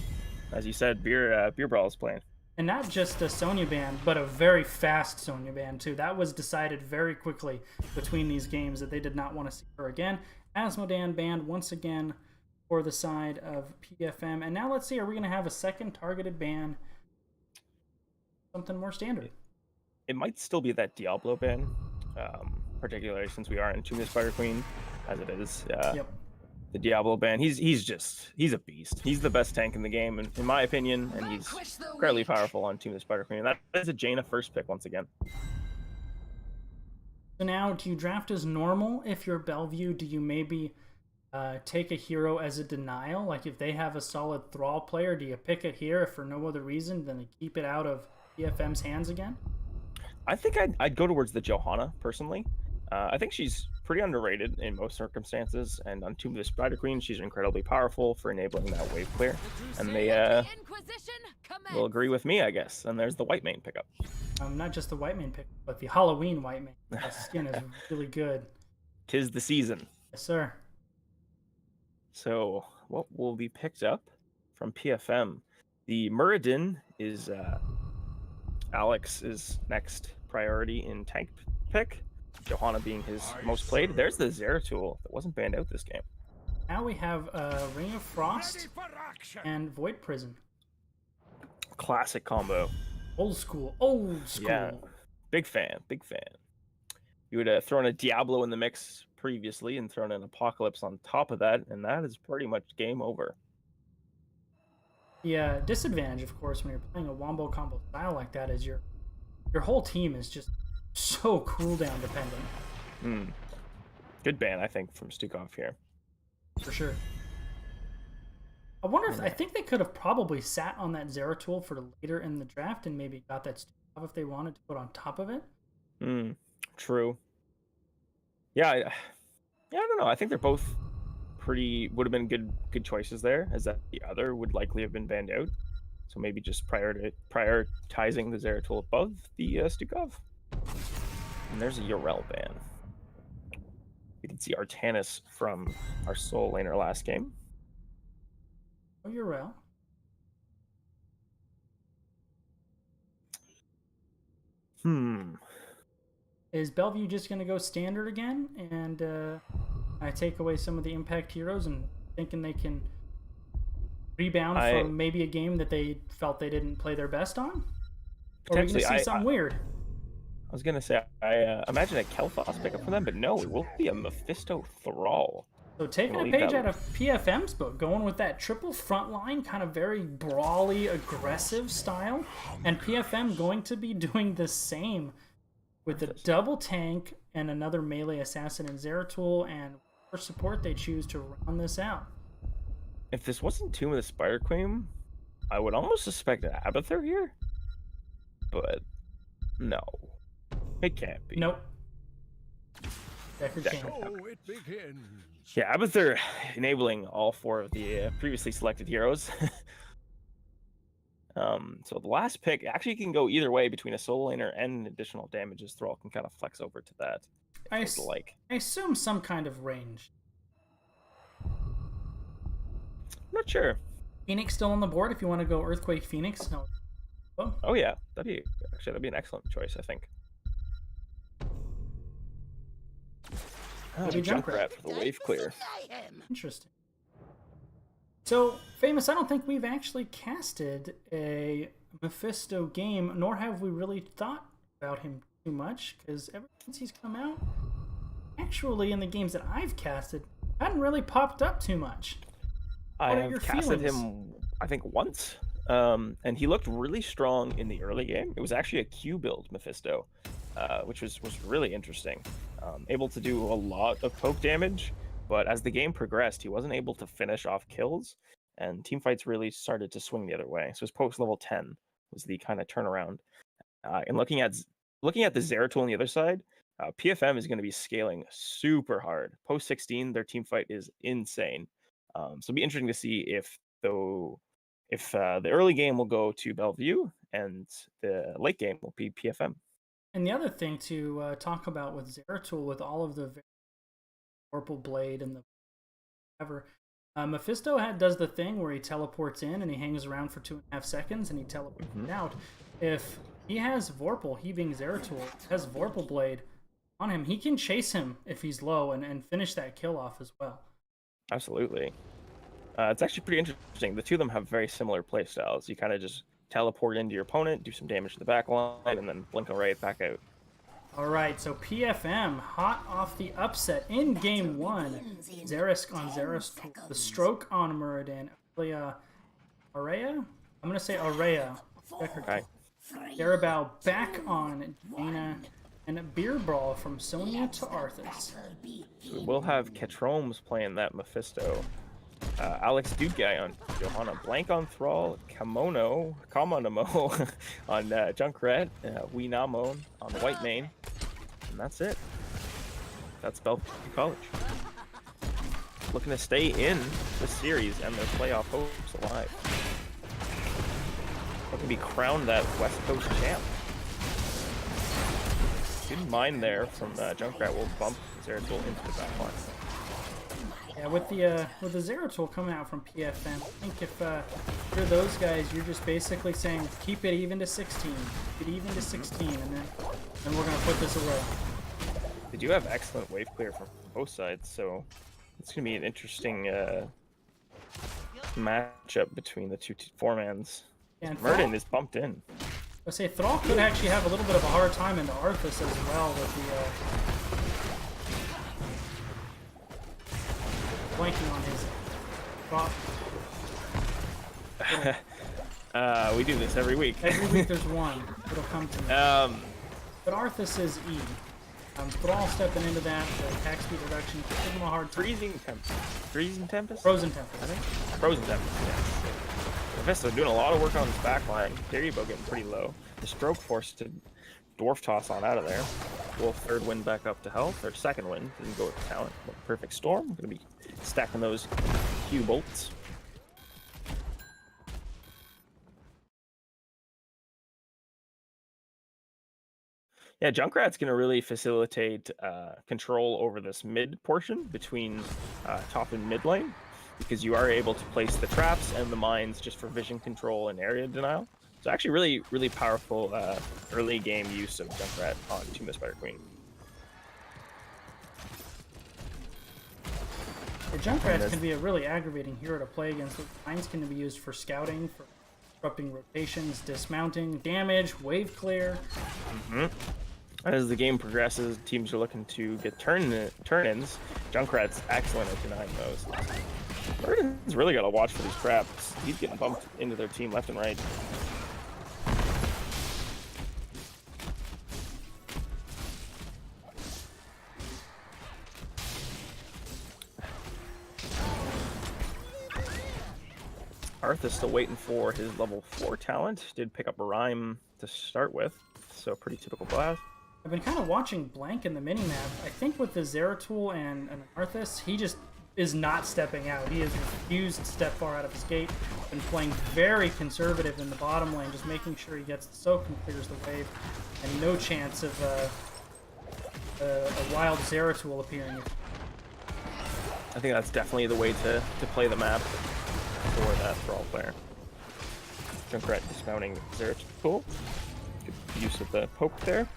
as you said, Beer Brawl is playing. And not just a Sonya ban, but a very fast Sonya ban too. That was decided very quickly between these games that they did not want to see her again. Asmodan banned once again for the side of PFM. And now let's see, are we going to have a second targeted ban? Something more standard. It might still be that Diablo ban, particularly since we are in Tomb of the Spider Queen, as it is. Yep. The Diablo ban, he's a beast. He's the best tank in the game, in my opinion, and he's incredibly powerful on Tomb of the Spider Queen. And that is a Jaina first pick once again. So now, do you draft as normal if you're Bellvue? Do you maybe take a hero as a denial? Like if they have a solid Thrall player, do you pick it here if for no other reason than to keep it out of PFM's hands again? I think I'd go towards the Johanna, personally. I think she's pretty underrated in most circumstances. And on Tomb of the Spider Queen, she's incredibly powerful for enabling that wave clear. And they will agree with me, I guess. And there's the white main pickup. Not just the white main pickup, but the Halloween white main. The skin is really good. 'Tis the season. Yes, sir. So what will be picked up from PFM? The Muradin is Alex's next priority in tank pick. Johanna being his most played. There's the Zeratul that wasn't banned out this game. Now we have Ring of Frost and Void Prison. Classic combo. Old school. Old school. Yeah, big fan. Big fan. You would have thrown a Diablo in the mix previously and thrown an Apocalypse on top of that, and that is pretty much game over. The disadvantage, of course, when you're playing a wombo combo style like that is your whole team is just so cooldown dependent. Good ban, I think, from Stukov here. For sure. I wonder if I think they could have probably sat on that Zeratul for later in the draft and maybe got that Stukov if they wanted to put on top of it. True. Yeah, I don't know. I think they're both would have been good choices there, as that the other would likely have been banned out. So maybe just prioritizing the Zeratul above the Stukov. And there's a Yorel ban. We did see Artanis from our Soul Laner last game. Oh, Yorel. Is Bellvue just going to go standard again? And I take away some of the impact heroes and thinking they can rebound from maybe a game that they felt they didn't play their best on? Or are we going to see something weird? I was going to say, I imagine a Kel'Thas pickup for them, but no, it will be a Mephisto Thrall. So taking a page out of PFM's book, going with that triple front line, kind of very brawly, aggressive style, and PFM going to be doing the same with the double tank and another melee assassin in Zeratul, and for support they choose to round this out. If this wasn't Tomb of the Spider Queen, I would almost suspect an Abathur here, but no, it can't be. Nope. Decker can't. So it begins. Yeah, Abathur enabling all 4 of the previously selected heroes. So the last pick actually can go either way between a solo laner and additional damages. Thrall can kind of flex over to that. I assume some kind of range. Not sure. Phoenix still on the board if you want to go Earthquake Phoenix. No. Oh yeah, that'd be an excellent choice, I think. Junkrat for the wave clear. Interesting. So, Famous, I don't think we've actually casted a Mephisto game, nor have we really thought about him too much, because ever since he's come out, actually in the games that I've casted, hadn't really popped up too much. I have casted him, I think, once, and he looked really strong in the early game. It was actually a Q build Mephisto, which was really interesting. Able to do a lot of poke damage, but as the game progressed, he wasn't able to finish off kills, and team fights really started to swing the other way. So his post level 10 was the kind of turnaround. And looking at the Zeratul on the other side, PFM is going to be scaling super hard. Post 16, their team fight is insane. So it'll be interesting to see if the early game will go to Bellvue and the late game will be PFM. And the other thing to talk about with Zeratul, with all of the Vorpal Blade and the whatever, Mephisto does the thing where he teleports in and he hangs around for 2.5 seconds and he teleports out. If he has Vorpal, he being Zeratul, has Vorpal Blade on him, he can chase him if he's low and finish that kill off as well. Absolutely. It's actually pretty interesting. The two of them have very similar play styles. You kind of just teleport into your opponent, do some damage to the back line, and then blink right back out. All right, so PFM hot off the upset in game 1. Zerisk on Zeratul, the stroke on Muradin. Araya? I'm going to say Araya. Okay. Darabao back on Jaina, and a beer brawl from Sonya to Arthas. So we'll have Ketromes playing that Mephisto. Alex Dude Guy on Johanna, Blank on Thrall, Kamono on Junkrat, Weenamon on White Main, and that's it. That's Bellvue College. Looking to stay in the series and their playoff hopes alive. Looking to be crowned that West Coast champ. Good mind there from Junkrat will bump Zeratul into the back line. Yeah, with the Zeratul coming out from PFM, I think if you're those guys, you're just basically saying keep it even to 16, keep it even to 16, and then we're gonna put this away. They do have excellent wave clear from both sides, so it's gonna be an interesting matchup between the two four-mans. And Murden is bumped in. I say Thrall could actually have a little bit of a hard time into Arthas as well with the blanking on his prop. We do this every week. Every week there's one. It'll come to me. But Arthas is E. Thrall stepping into that, the attack speed reduction, give him a hard time. Freezing Tempest. Freezing Tempest? Frozen Tempest. I think. Frozen Tempest, yeah. Mephisto doing a lot of work on his back line. Daribo getting pretty low. The stroke forced to dwarf toss on out of there. Will third win back up to health, or second win. Didn't go with the talent. Perfect Storm. Gonna be stacking those Q bolts. Yeah, Junkrat's going to really facilitate control over this mid portion between top and mid lane, because you are able to place the traps and the mines just for vision control and area denial. So actually really powerful early game use of Junkrat on Tomb of the Spider Queen. The Junkrat can be a really aggravating hero to play against. The mines can be used for scouting, for disrupting rotations, dismounting, damage, wave clear. As the game progresses, teams are looking to get turn-ins. Junkrat's excellent at denying those. Murden's really got to watch for these traps. He's getting bumped into their team left and right. Arthas still waiting for his level 4 talent. Did pick up a Rhyme to start with, so pretty typical blast. I've been kind of watching Blank in the minimap. I think with the Zeratul and Arthas, he just is not stepping out. He has refused to step far out of his gate. Been playing very conservative in the bottom lane, just making sure he gets the soak and clears the wave, and no chance of a wild Zeratul appearing. I think that's definitely the way to play the map for that Thrall player. Junkrat dismounting Zeratul. Good use of the poke there.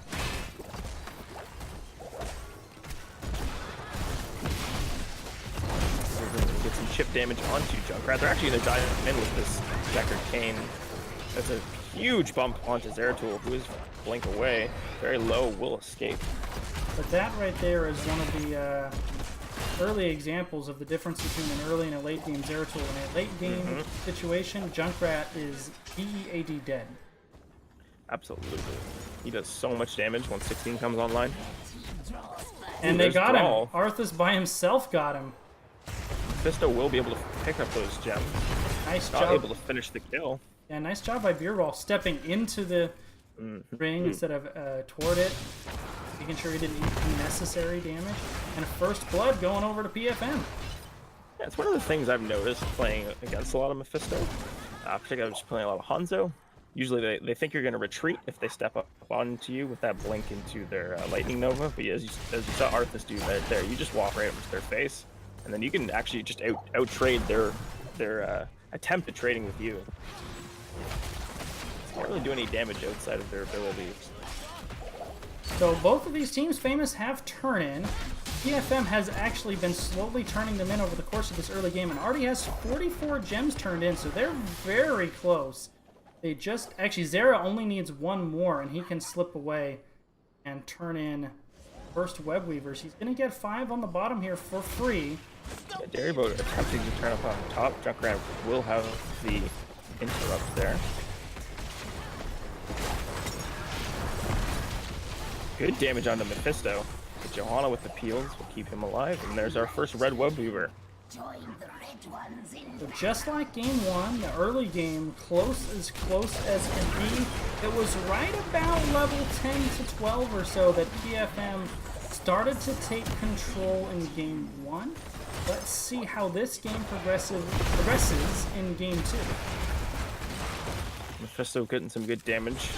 Get some chip damage onto Junkrat. They're actually going to dive in with this Deckard Cane. That's a huge bump onto Zeratul, who is blink away. Very low, will escape. But that right there is one of the early examples of the difference between an early and a late game Zeratul. In a late game situation, Junkrat is EEAD dead. Absolutely. He does so much damage once 16 comes online. And they got him. Arthas by himself got him. Mephisto will be able to pick up those gems. Nice Not job. able to finish the kill. Yeah, nice job by Beerwall stepping into the ring instead of toward it. Making sure he didn't eat unnecessary damage. And a first blood going over to PFM. Yeah, it's one of the things I've noticed playing against a lot of Mephisto. Particularly just playing a lot of Hanzo. Usually they think you're going to retreat if they step up onto you with that blink into their Lightning Nova. But as you saw Arthas do right there, you just walk right up to their face. And then you can actually just out-trade their attempt at trading with you. It's not really doing any damage outside of their abilities. So both of these teams, Famous, have turn-in. PFM has actually been slowly turning them in over the course of this early game and already has 44 gems turned in, so they're very close. They just... Actually, Zera only needs one more, and he can slip away and turn in first Web Weavers. He's going to get 5 on the bottom here for free. Yeah, Daribo attempting to turn up on top. Junkrat will have the interrupt there. Good damage onto Mephisto. But Johanna with the peels will keep him alive. And there's our first red Web Weaver. Join the red ones in. So just like game 1, the early game, close as can be. It was right about level 10 to 12 or so that PFM started to take control in game 1. Let's see how this game progresses in game 2. Mephisto getting some good damage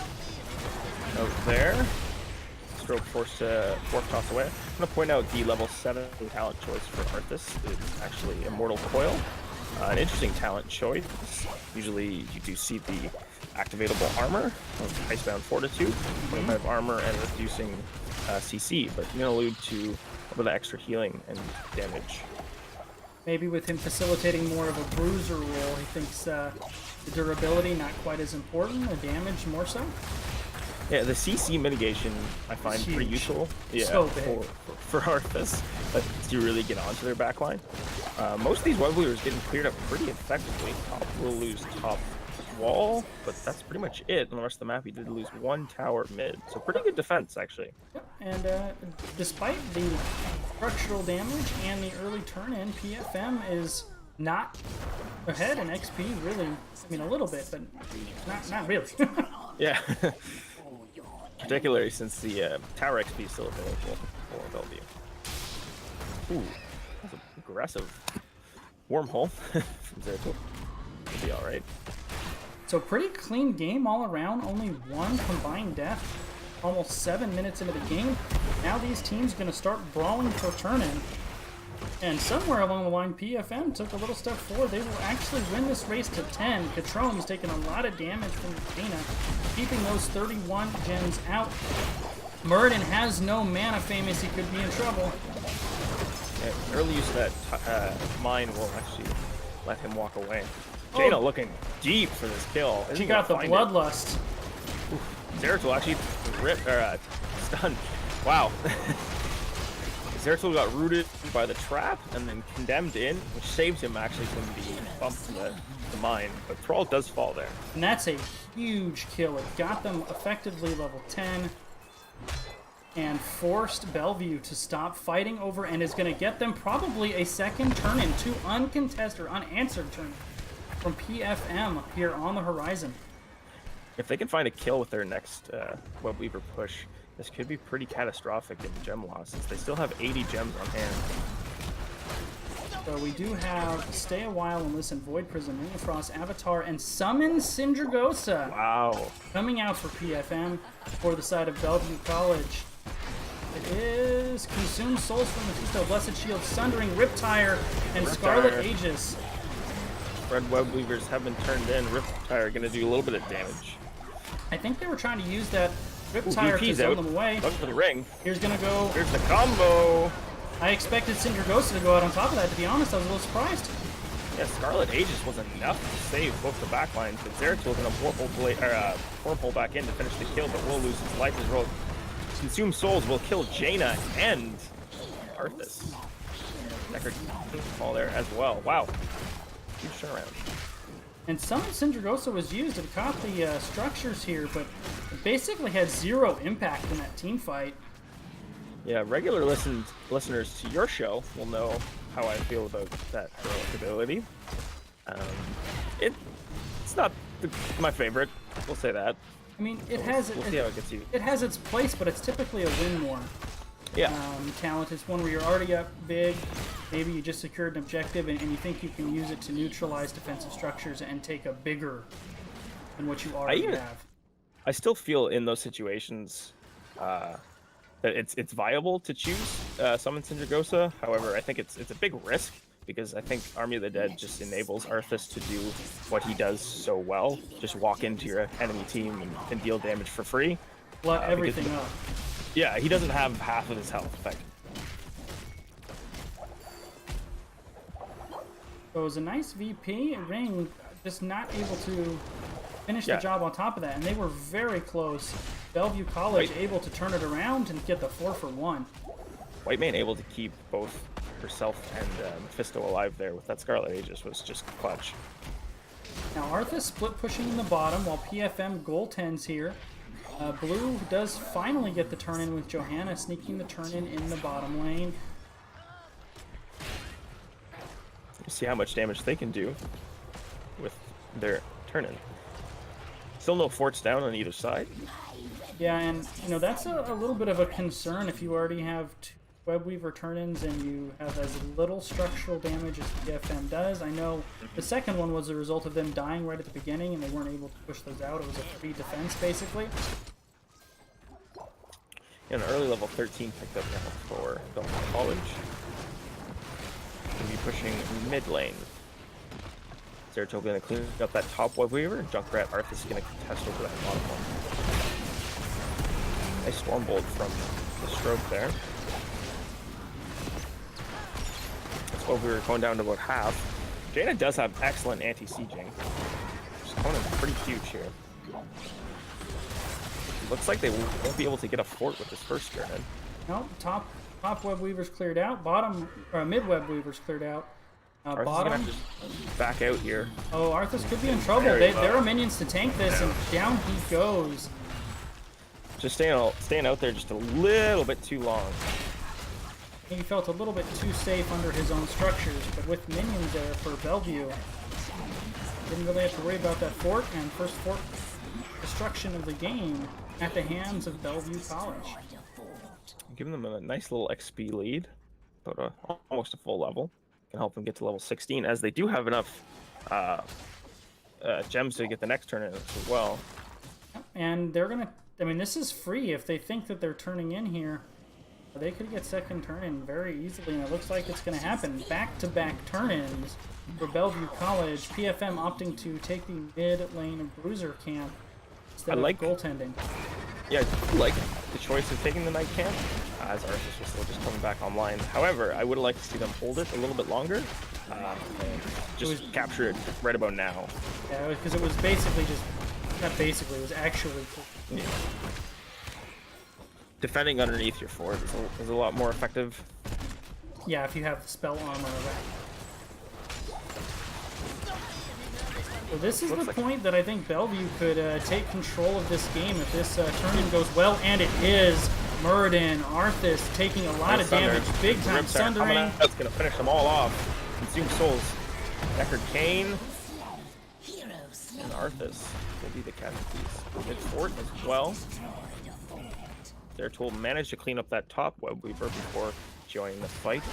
out there. Stroke forced toss away. I'm going to point out the level 7 talent choice for Arthas is actually Immortal Coil. An interesting talent choice. Usually you do see the activatable armor of Icebound Fortitude, 25 armor and reducing CC, but you're going to allude to a little bit of extra healing and damage. Maybe with him facilitating more of a bruiser role, he thinks the durability not quite as important, the damage more so. Yeah, the CC mitigation I find pretty useful. Yeah, so big. For Arthas, but to really get onto their backline. Most of these Bellvue are getting cleared up pretty effectively. Top will lose top wall, but that's pretty much it. On the rest of the map, he did lose 1 tower mid, so pretty good defense actually. And despite the structural damage and the early turn-in, PFM is not ahead in XP, really. I mean, a little bit, but not really. Yeah. Particularly since the tower XP is still available for Bellvue. Ooh, that's an aggressive wormhole from Zeratul. Should be alright. So pretty clean game all around, only 1 combined death, almost 7 minutes into the game. Now these teams are going to start brawling for turn-in. And somewhere along the line, PFM took a little step forward. They will actually win this race to 10. Katrome's taking a lot of damage from Jaina, keeping those 31 gens out. Muradin has no mana famous. He could be in trouble. Yeah, early use of that mine will actually let him walk away. Jaina looking deep for this kill. She got the bloodlust. Zeratul actually stunned. Wow. Zeratul got rooted by the trap and then condemned in, which saved him actually from the bump to the mine. But Thrall does fall there. And that's a huge kill. It got them effectively level 10 and forced Bellvue to stop fighting over and is going to get them probably a second turn-in, 2 uncontested or unanswered turn from PFM here on the horizon. If they can find a kill with their next Webweaver push, this could be pretty catastrophic in gem loss, since they still have 80 gems on hand. So we do have Stay a While and Listen, Void Prism, Ring of Frost, Avatar, and Summon Syndragosa. Wow. Coming out for PFM for the side of Bellvue College. It is Consume Souls from Mephisto, Blessed Shield, Sundering, Riptire, and Scarlet Aegis. Red Webweavers have been turned in. Riptire going to do a little bit of damage. I think they were trying to use that Riptire to zone them away. Look for the ring. Here's gonna go. Here's the combo. I expected Syndragosa to go out on top of that. To be honest, I was a little surprised. Yeah, Scarlet Aegis was enough to save both the backlines, but Zeratul going to portal back in to finish the kill, but will lose his life as well. Consume Souls will kill Jaina and Arthas. Necker fall there as well. Wow. Huge turnaround. And Summon Syndragosa was used. It caught the structures here, but it basically had 0 impact in that team fight. Yeah, regular listeners to your show will know how I feel about that heroic ability. It's not my favorite. We'll say that. I mean, we'll see how it gets you. It has its place, but it's typically a win more. Yeah. Talent is one where you're already up big. Maybe you just secured an objective and you think you can use it to neutralize defensive structures and take a bigger than what you already have. I still feel in those situations that it's viable to choose Summon Syndragosa. However, I think it's a big risk because I think Army of the Dead just enables Arthas to do what he does so well. Just walk into your enemy team and deal damage for free. Blow everything up. Yeah, he doesn't have half of his health effect. So it was a nice VP, and Ring just not able to finish the job on top of that, and they were very close. Bellvue College able to turn it around and get the 4-for-1. Whitemane able to keep both herself and Mephisto alive there with that Scarlet Aegis was just clutch. Now Arthas split pushing in the bottom while PFM goaltends here. Blue does finally get the turn-in with Johanna sneaking the turn-in in the bottom lane. See how much damage they can do with their turn-in. Still no forts down on either side. Yeah, and you know that's a little bit of a concern if you already have Webweaver turn-ins and you have as little structural damage as PFM does. I know the second one was a result of them dying right at the beginning and they weren't able to push those out. It was a free defense, basically. An early level 13 picked up now for Bellvue College. Gonna be pushing mid lane. Zeratul gonna clean up that top Webweaver. Junkrat Arthas is gonna contest over that bottom one. Nice Stormbolt from the stroke there. That's Webweaver going down to about half. Jaina does have excellent anti-sieging. His opponent's pretty huge here. Looks like they won't be able to get a fort with this first turn in. No, top Webweaver's cleared out. Bottom or mid Webweaver's cleared out. Arthas Bottom. gonna have to back out here. Oh, Arthas could be in trouble. There are minions to tank this, and down he goes. Just staying out there just a little bit too long. He felt a little bit too safe under his own structures, but with minions there for Bellvue, didn't really have to worry about that fort, and first fort destruction of the game at the hands of Bellvue College. Giving them a nice little XP lead, but almost a full level. Can help them get to level 16, as they do have enough gems to get the next turn in as well. And they're gonna, I mean, this is free. If they think that they're turning in here, they could get second turn in very easily, and it looks like it's gonna happen. Back-to-back turn-ins for Bellvue College. PFM opting to take the mid lane bruiser camp instead of goaltending. Yeah, I like the choice of taking the night camp, as Arthas was still just coming back online. However, I would like to see them hold it a little bit longer, and just capture it right about now. Yeah, because it was basically just, not basically, it was actually... Yeah. Defending underneath your fort is a lot more effective. Yeah, if you have the spell armor around. So this is the point that I think Bellvue could take control of this game if this turn-in goes well, and it is. Muradin, Arthas taking a lot of damage, big time sundering. That's gonna finish them all off. Consume souls. Deckard Kane and Arthas will be the casualties. Mid fort as well. Zeratul managed to clean up that top Webweaver before joining the fight.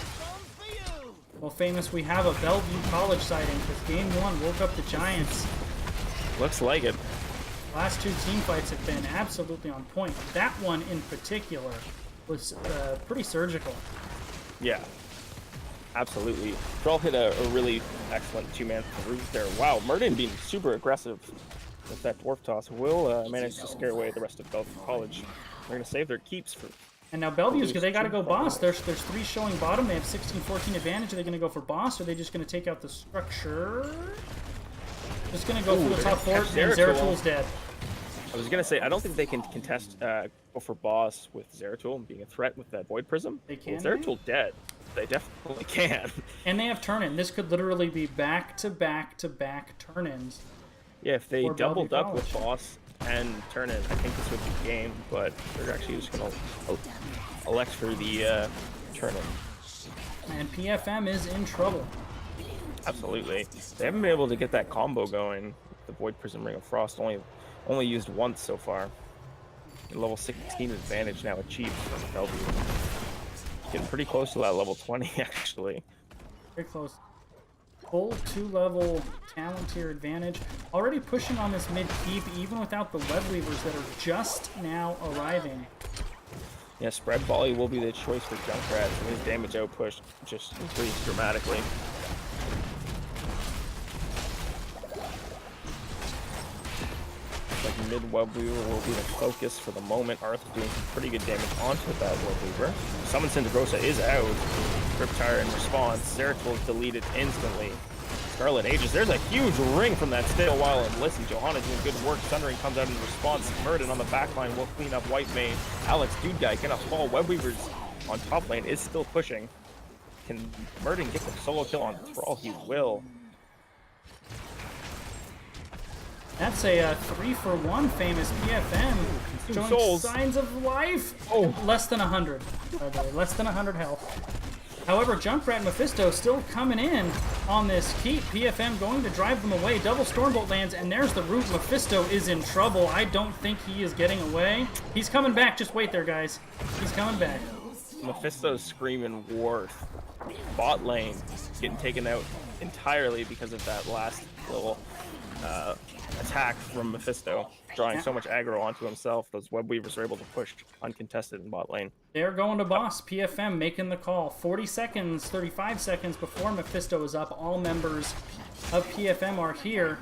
Well, Famous, we have a Bellvue College sighting because Game 1 woke up the Giants. Looks like it. Last two team fights have been absolutely on point. That one in particular was pretty surgical. Yeah, absolutely. Thrall hit a really excellent two-man route there. Wow, Muradin being super aggressive with that dwarf toss will manage to scare away the rest of Bellvue College. They're going to save their keeps for... And now Bellevue's, because they got to go boss. There's three showing bottom. They have 16-14 advantage. Are they going to go for boss, or are they just going to take out the structure? Just going to go for the top fort, and Zeratul's dead. I was going to say, I don't think they can contest, go for boss with Zeratul being a threat with that Void Prism. They can. With Zeratul dead, they definitely can. And they have turn-in. This could literally be back-to-back-to-back turn-ins. Yeah, if they doubled up with boss and turn-in, I think this would be game, but they're actually just going to elect for the turn-in. And PFM is in trouble. Absolutely. They haven't been able to get that combo going. The Void Prism Ring of Frost only used once so far. Level 16 advantage now achieved for Bellvue. Getting pretty close to that level 20, actually. Very close. Full 2-level talent tier advantage. Already pushing on this mid-keep, even without the Webweavers that are just now arriving. Yeah, Spread Volley will be the choice for Junkrat, and his damage outpush just increased dramatically. Like mid Webweaver will be the focus for the moment. Arthur doing some pretty good damage onto that Webweaver. Summon Cinderosa is out. Riptire in response. Zeratul is deleted instantly. Scarlet Aegis. There's a huge ring from that Stale While and Listen. Johanna doing good work. Sundering comes out in response. Muradin on the backline will clean up White Mane. Alex Dude Guy gonna fall. Webweaver's on top lane is still pushing. Can Muradin get the solo kill on Thrall? He will. That's a 3-for-1 Famous PFM. Showing souls. Signs of life. Oh. Less than 100. By the way, less than 100 health. However, Junkrat and Mephisto still coming in on this keep. PFM going to drive them away. Double Stormbolt lands, and there's the root. Mephisto is in trouble. I don't think he is getting away. He's coming back. Just wait there, guys. He's coming back. Mephisto's screaming war. Bot lane getting taken out entirely because of that last little attack from Mephisto, drawing so much aggro onto himself. Those web weavers were able to push uncontested in bot lane. They're going to boss. PFM making the call. 40 seconds, 35 seconds before Mephisto is up. All members of PFM are here.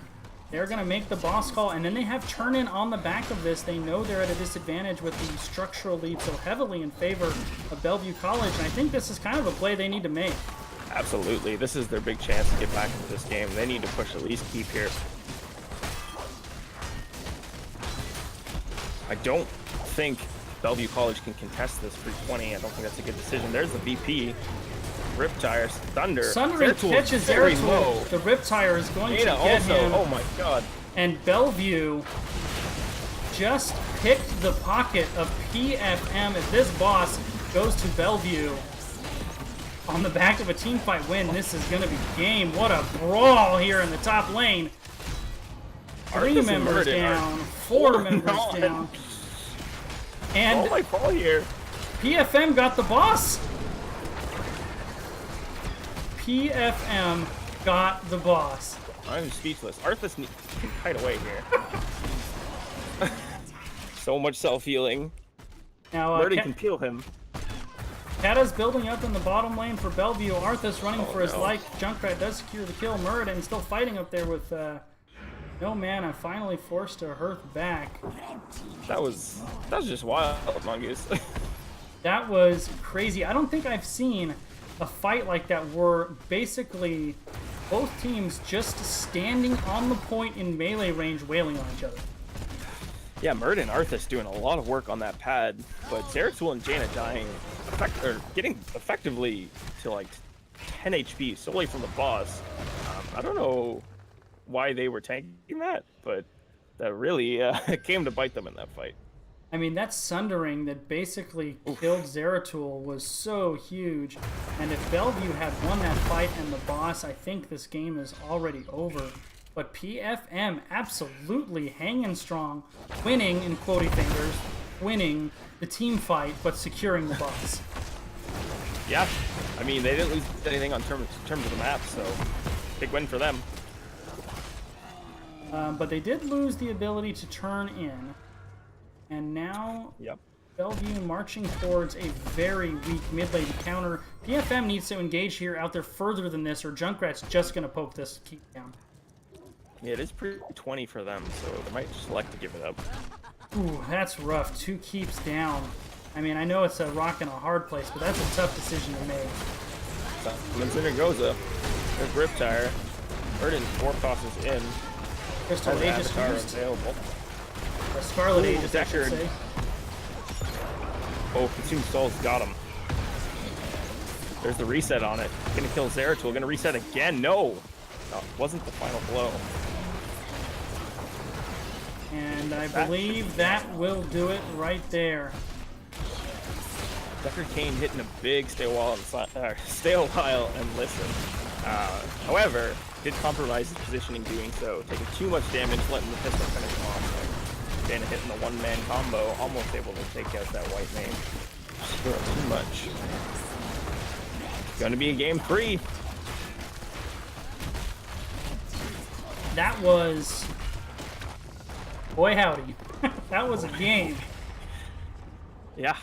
They're going to make the boss call, and then they have turn-in on the back of this. They know they're at a disadvantage with the structural lead so heavily in favor of Bellvue College, and I think this is kind of a play they need to make. Absolutely. This is their big chance to get back into this game. They need to push at least keep here. I don't think Bellvue College can contest this for 20. I don't think that's a good decision. There's the VP. Riptire, Thunder. Sundering catches Zeratul. The Riptire is going to get him. Oh my god. And Bellvue just picked the pocket of PFM as this boss goes to Bellvue. On the back of a team fight win, this is going to be game. What a brawl here in the top lane. 3 members down, 4 members down. And oh my ball here. PFM got the boss. PFM got the boss. I'm speechless. Arthas can kite away here. So much self-healing. Now, Murdy can peel him. Kata's building up in the bottom lane for Bellvue. Arthas running for his life. Junkrat does secure the kill. Muradin still fighting up there with no mana. Finally forced to hearth back. That was just wild, Mongoose. That was crazy. I don't think I've seen a fight like that where basically both teams just standing on the point in melee range wailing on each other. Yeah, Murd and Arthas doing a lot of work on that pad, but Zeratul and Jaina dying, getting effectively to like 10 HP solely from the boss. I don't know why they were tanking that, but that really came to bite them in that fight. I mean, that sundering that basically killed Zeratul was so huge. And if Bellvue had won that fight and the boss, I think this game is already over. But PFM absolutely hanging strong, winning, in quotey fingers, winning the team fight, but securing the boss. Yeah, I mean, they didn't lose anything on terms of the map, so big win for them. But they did lose the ability to turn in. And now, Bellvue marching towards a very weak mid-lane counter. PFM needs to engage here out there further than this, or Junkrat's just going to poke this keep down. Yeah, it is pretty 20 for them, so they might just select to give it up. Ooh, that's rough. 2 keeps down. I mean, I know it's a rock and a hard place, but that's a tough decision to make. There goes a Riptire. Burden 4 tosses in. Crystal Aegis used. Available. A Scarlet Aegis, I should say. Oh, Consumed Soul's got him. There's the reset on it. Gonna kill Zeratul. Gonna reset again. No! No, wasn't the final blow. And I believe that will do it right there. Decker Kane hitting a big stay a while and listen. However, did compromise his positioning doing so, taking too much damage, letting the pistol finish him off. Dana hitting the one-man combo, almost able to take out that white main. Still too much. It's gonna be a game 3. That was... Boy howdy. That was a game. Yeah.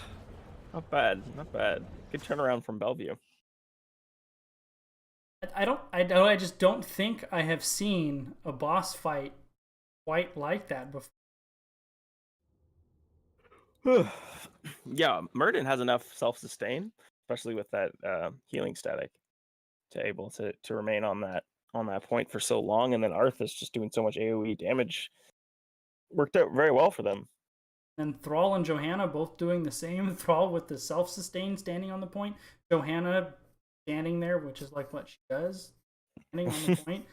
Not bad. Not bad. Good turnaround from Bellvue. I just don't think I have seen a boss fight quite like that before. Yeah, Murden has enough self-sustain, especially with that healing static, to able to remain on that point for so long, and then Arthas just doing so much AoE damage worked out very well for them. And Thrall and Johanna both doing the same. Thrall with the self-sustain standing on the point. Johanna standing there, which is like what she does, standing on the point.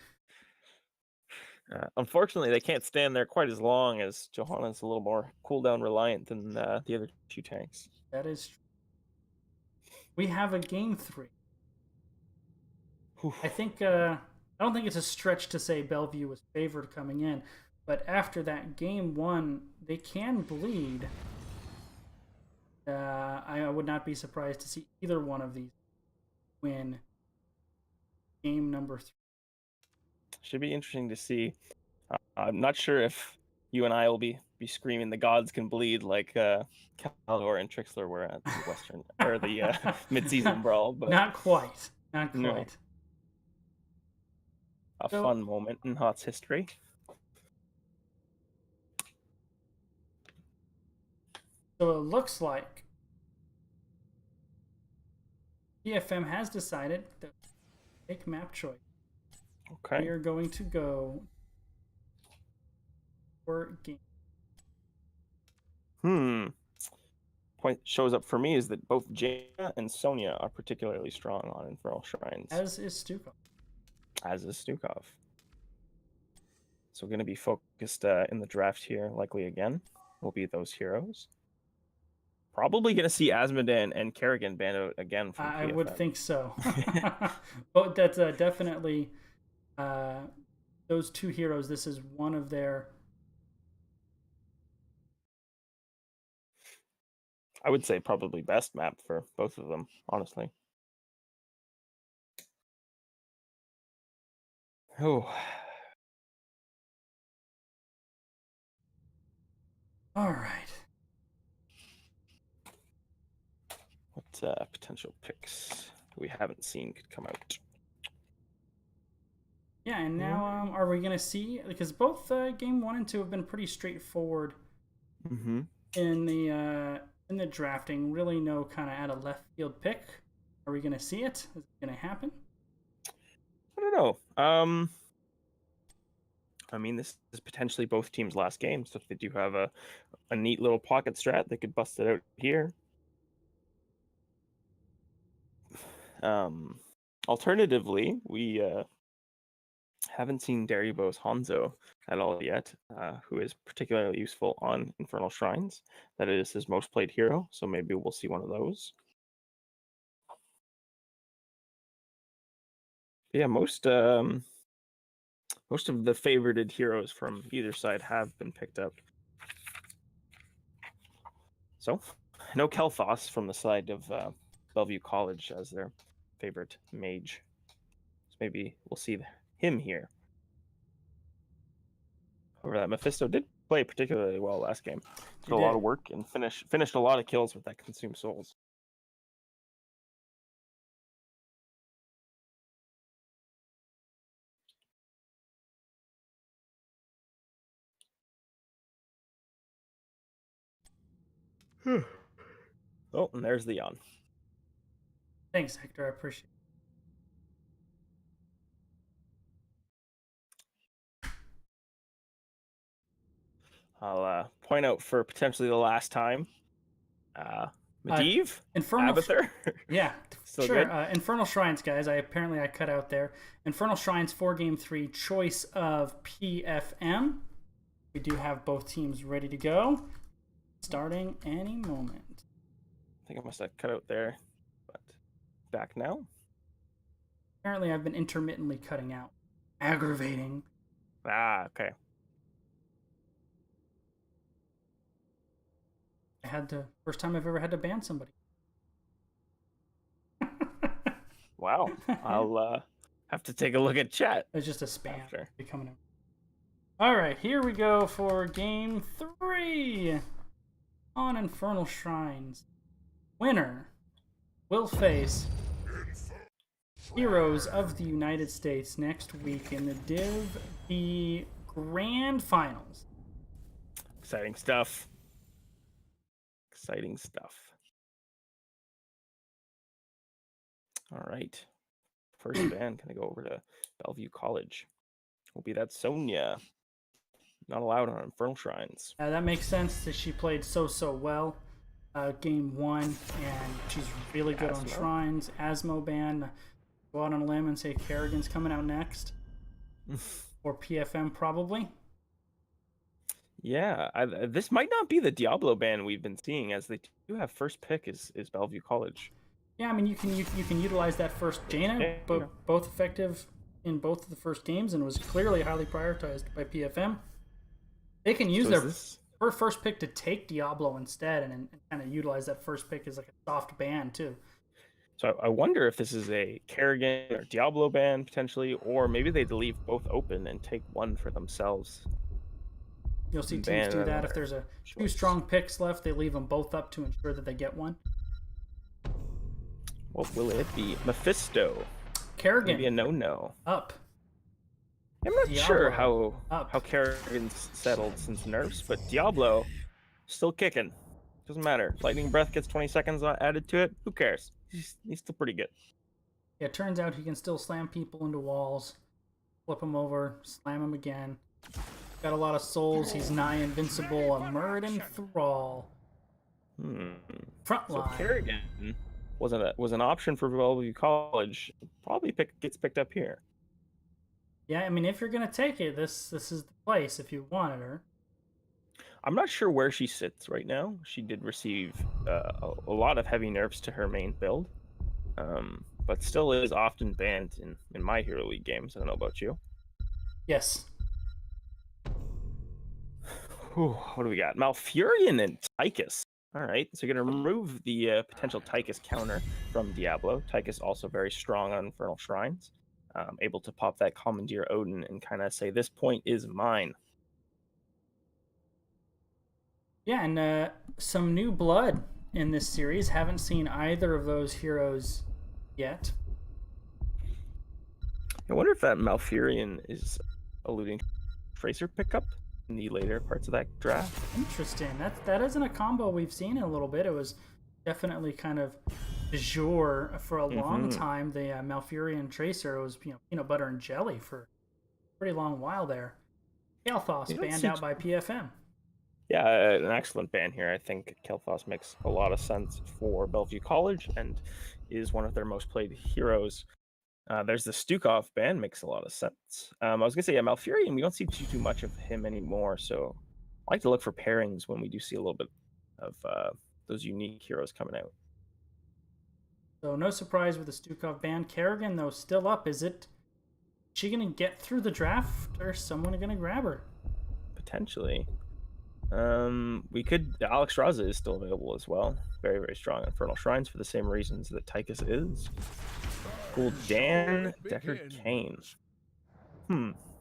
Unfortunately, they can't stand there quite as long, as Johanna's a little more cooldown reliant than the other 2 tanks. That is true. We have a game 3. I think I don't think it's a stretch to say Bellvue was favored coming in, but after that game 1, they can bleed I would not be surprised to see either one of these win game number 3. Should be interesting to see. I'm not sure if you and I will be screaming "The gods can bleed" like Caldor and Trixler were at the Western or the mid-season brawl, but Not quite. Not quite. No. A fun moment in HOTS history. So it looks like PFM has decided that take map choice. Okay. We are going to go for game. Point shows up for me is that both Jaina and Sonia are particularly strong on Infernal Shrines. As is Stukov. As is Stukov. So we're going to be focused in the draft here, likely again, will be those heroes. Probably going to see Asmodan and Kerrigan banned out again from PFM. I would think so. But that's definitely those two heroes. This is one of their... I would say probably best map for both of them, honestly. Oh. All right. What potential picks we haven't seen could come out? Yeah, and now are we going to see... Because both game 1 and 2 have been pretty straightforward in the drafting. Really no kind of out of left field pick. Are we going to see it? Is it going to happen? I don't know. I mean, this is potentially both teams' last game, so if they do have a neat little pocket strat, they could bust it out here. Alternatively, we haven't seen Daribo's Hanzo at all yet, who is particularly useful on Infernal Shrines. That is his most played hero, so maybe we'll see one of those. Yeah, most of the favorited heroes from either side have been picked up. So, no Kel'Thas from the side of Bellvue College as their favorite mage. So maybe we'll see him here. However, that Mephisto did play particularly well last game. Did a lot of work and finished a lot of kills with that Consume Souls. Oh, and there's the yawn. Thanks, Hector. I appreciate it. I'll point out for potentially the last time, Medivh, Abathur. Yeah, Still sure. good? Infernal Shrines, guys. I cut out there. Infernal Shrines 4 game 3 choice of PFM. We do have both teams ready to go, starting any moment. I think I must have cut out there, but back now. Apparently, I've been intermittently cutting out. Aggravating. Okay. First time I've ever had to ban somebody. Wow. I'll have to take a look at chat. It's just a spam after. coming in. All right, here we go for game 3 on Infernal Shrines. Winner will face Heroes of the United States next week in the Div B Grand Finals. Exciting stuff. Exciting stuff. All right. First band, gonna go over to Bellvue College. Will be that Sonia. Not allowed on Infernal Shrines. That makes sense that she played so well game 1, and she's really good on Shrines. Asmo ban. Go out on a limb and say Kerrigan's coming out next. Or PFM probably. Yeah, this might not be the Diablo ban we've been seeing, as they do have first pick is Bellvue College. Yeah, I mean you can utilize that first Jaina, but both effective in both of the first games, and was clearly highly prioritized by PFM. They can use her first pick to take Diablo instead, and kind of utilize that first pick as like a soft ban too. So I wonder if this is a Kerrigan or Diablo ban potentially, or maybe they'd leave both open and take one for themselves. You'll see teams Ban do that. another If there's a two choice. strong picks left, they leave them both up to ensure that they get one. What will it be? Mephisto. Kerrigan Maybe a no-no. up. I'm not sure Diablo how up. Kerrigan's settled since nerfs, but Diablo still kicking. Doesn't matter. Lightning Breath gets 20 seconds added to it. Who cares? He's still pretty good. Yeah, it turns out he can still slam people into walls, flip them over, slam them again. Got a lot of souls. He's nigh invincible. A Muradin Thrall. So Frontline. Kerrigan was an option for Bellvue College. Probably gets picked up here. Yeah, I mean, if you're gonna take it, this is the place if you wanted her. I'm not sure where she sits right now. She did receive a lot of heavy nerfs to her main build, but still is often banned in my Hero League games. I don't know about you. Yes. Whew, what do we got? Malfurion and Tychus. All right, so you're going to remove the potential Tychus counter from Diablo. Tychus also very strong on Infernal Shrines. Able to pop that Commandeer Odin and kind of say, this point is mine. Yeah, and some new blood in this series. Haven't seen either of those heroes yet. I wonder if that Malfurion is alluding to Tracer pickup in the later parts of that draft. Interesting. That isn't a combo we've seen in a little bit. It was definitely kind of du jour for a long time. The Malfurion Tracer was peanut butter and jelly for a pretty long while there. Kalthos banned out by PFM. Yeah, an excellent ban here. I think Kalthos makes a lot of sense for Bellvue College and is one of their most played heroes. There's the Stukov ban, makes a lot of sense. I was going to say, yeah, Malfurion, we don't see too much of him anymore, so I like to look for pairings when we do see a little bit of those unique heroes coming out. So no surprise with the Stukov ban. Kerrigan, though, still up. Is she going to get through the draft, or is someone going to grab her? Potentially. Alex Raza is still available as well. Very, very strong Infernal Shrines for the same reasons that Tychus is. Gul'dan, Deckard Cain.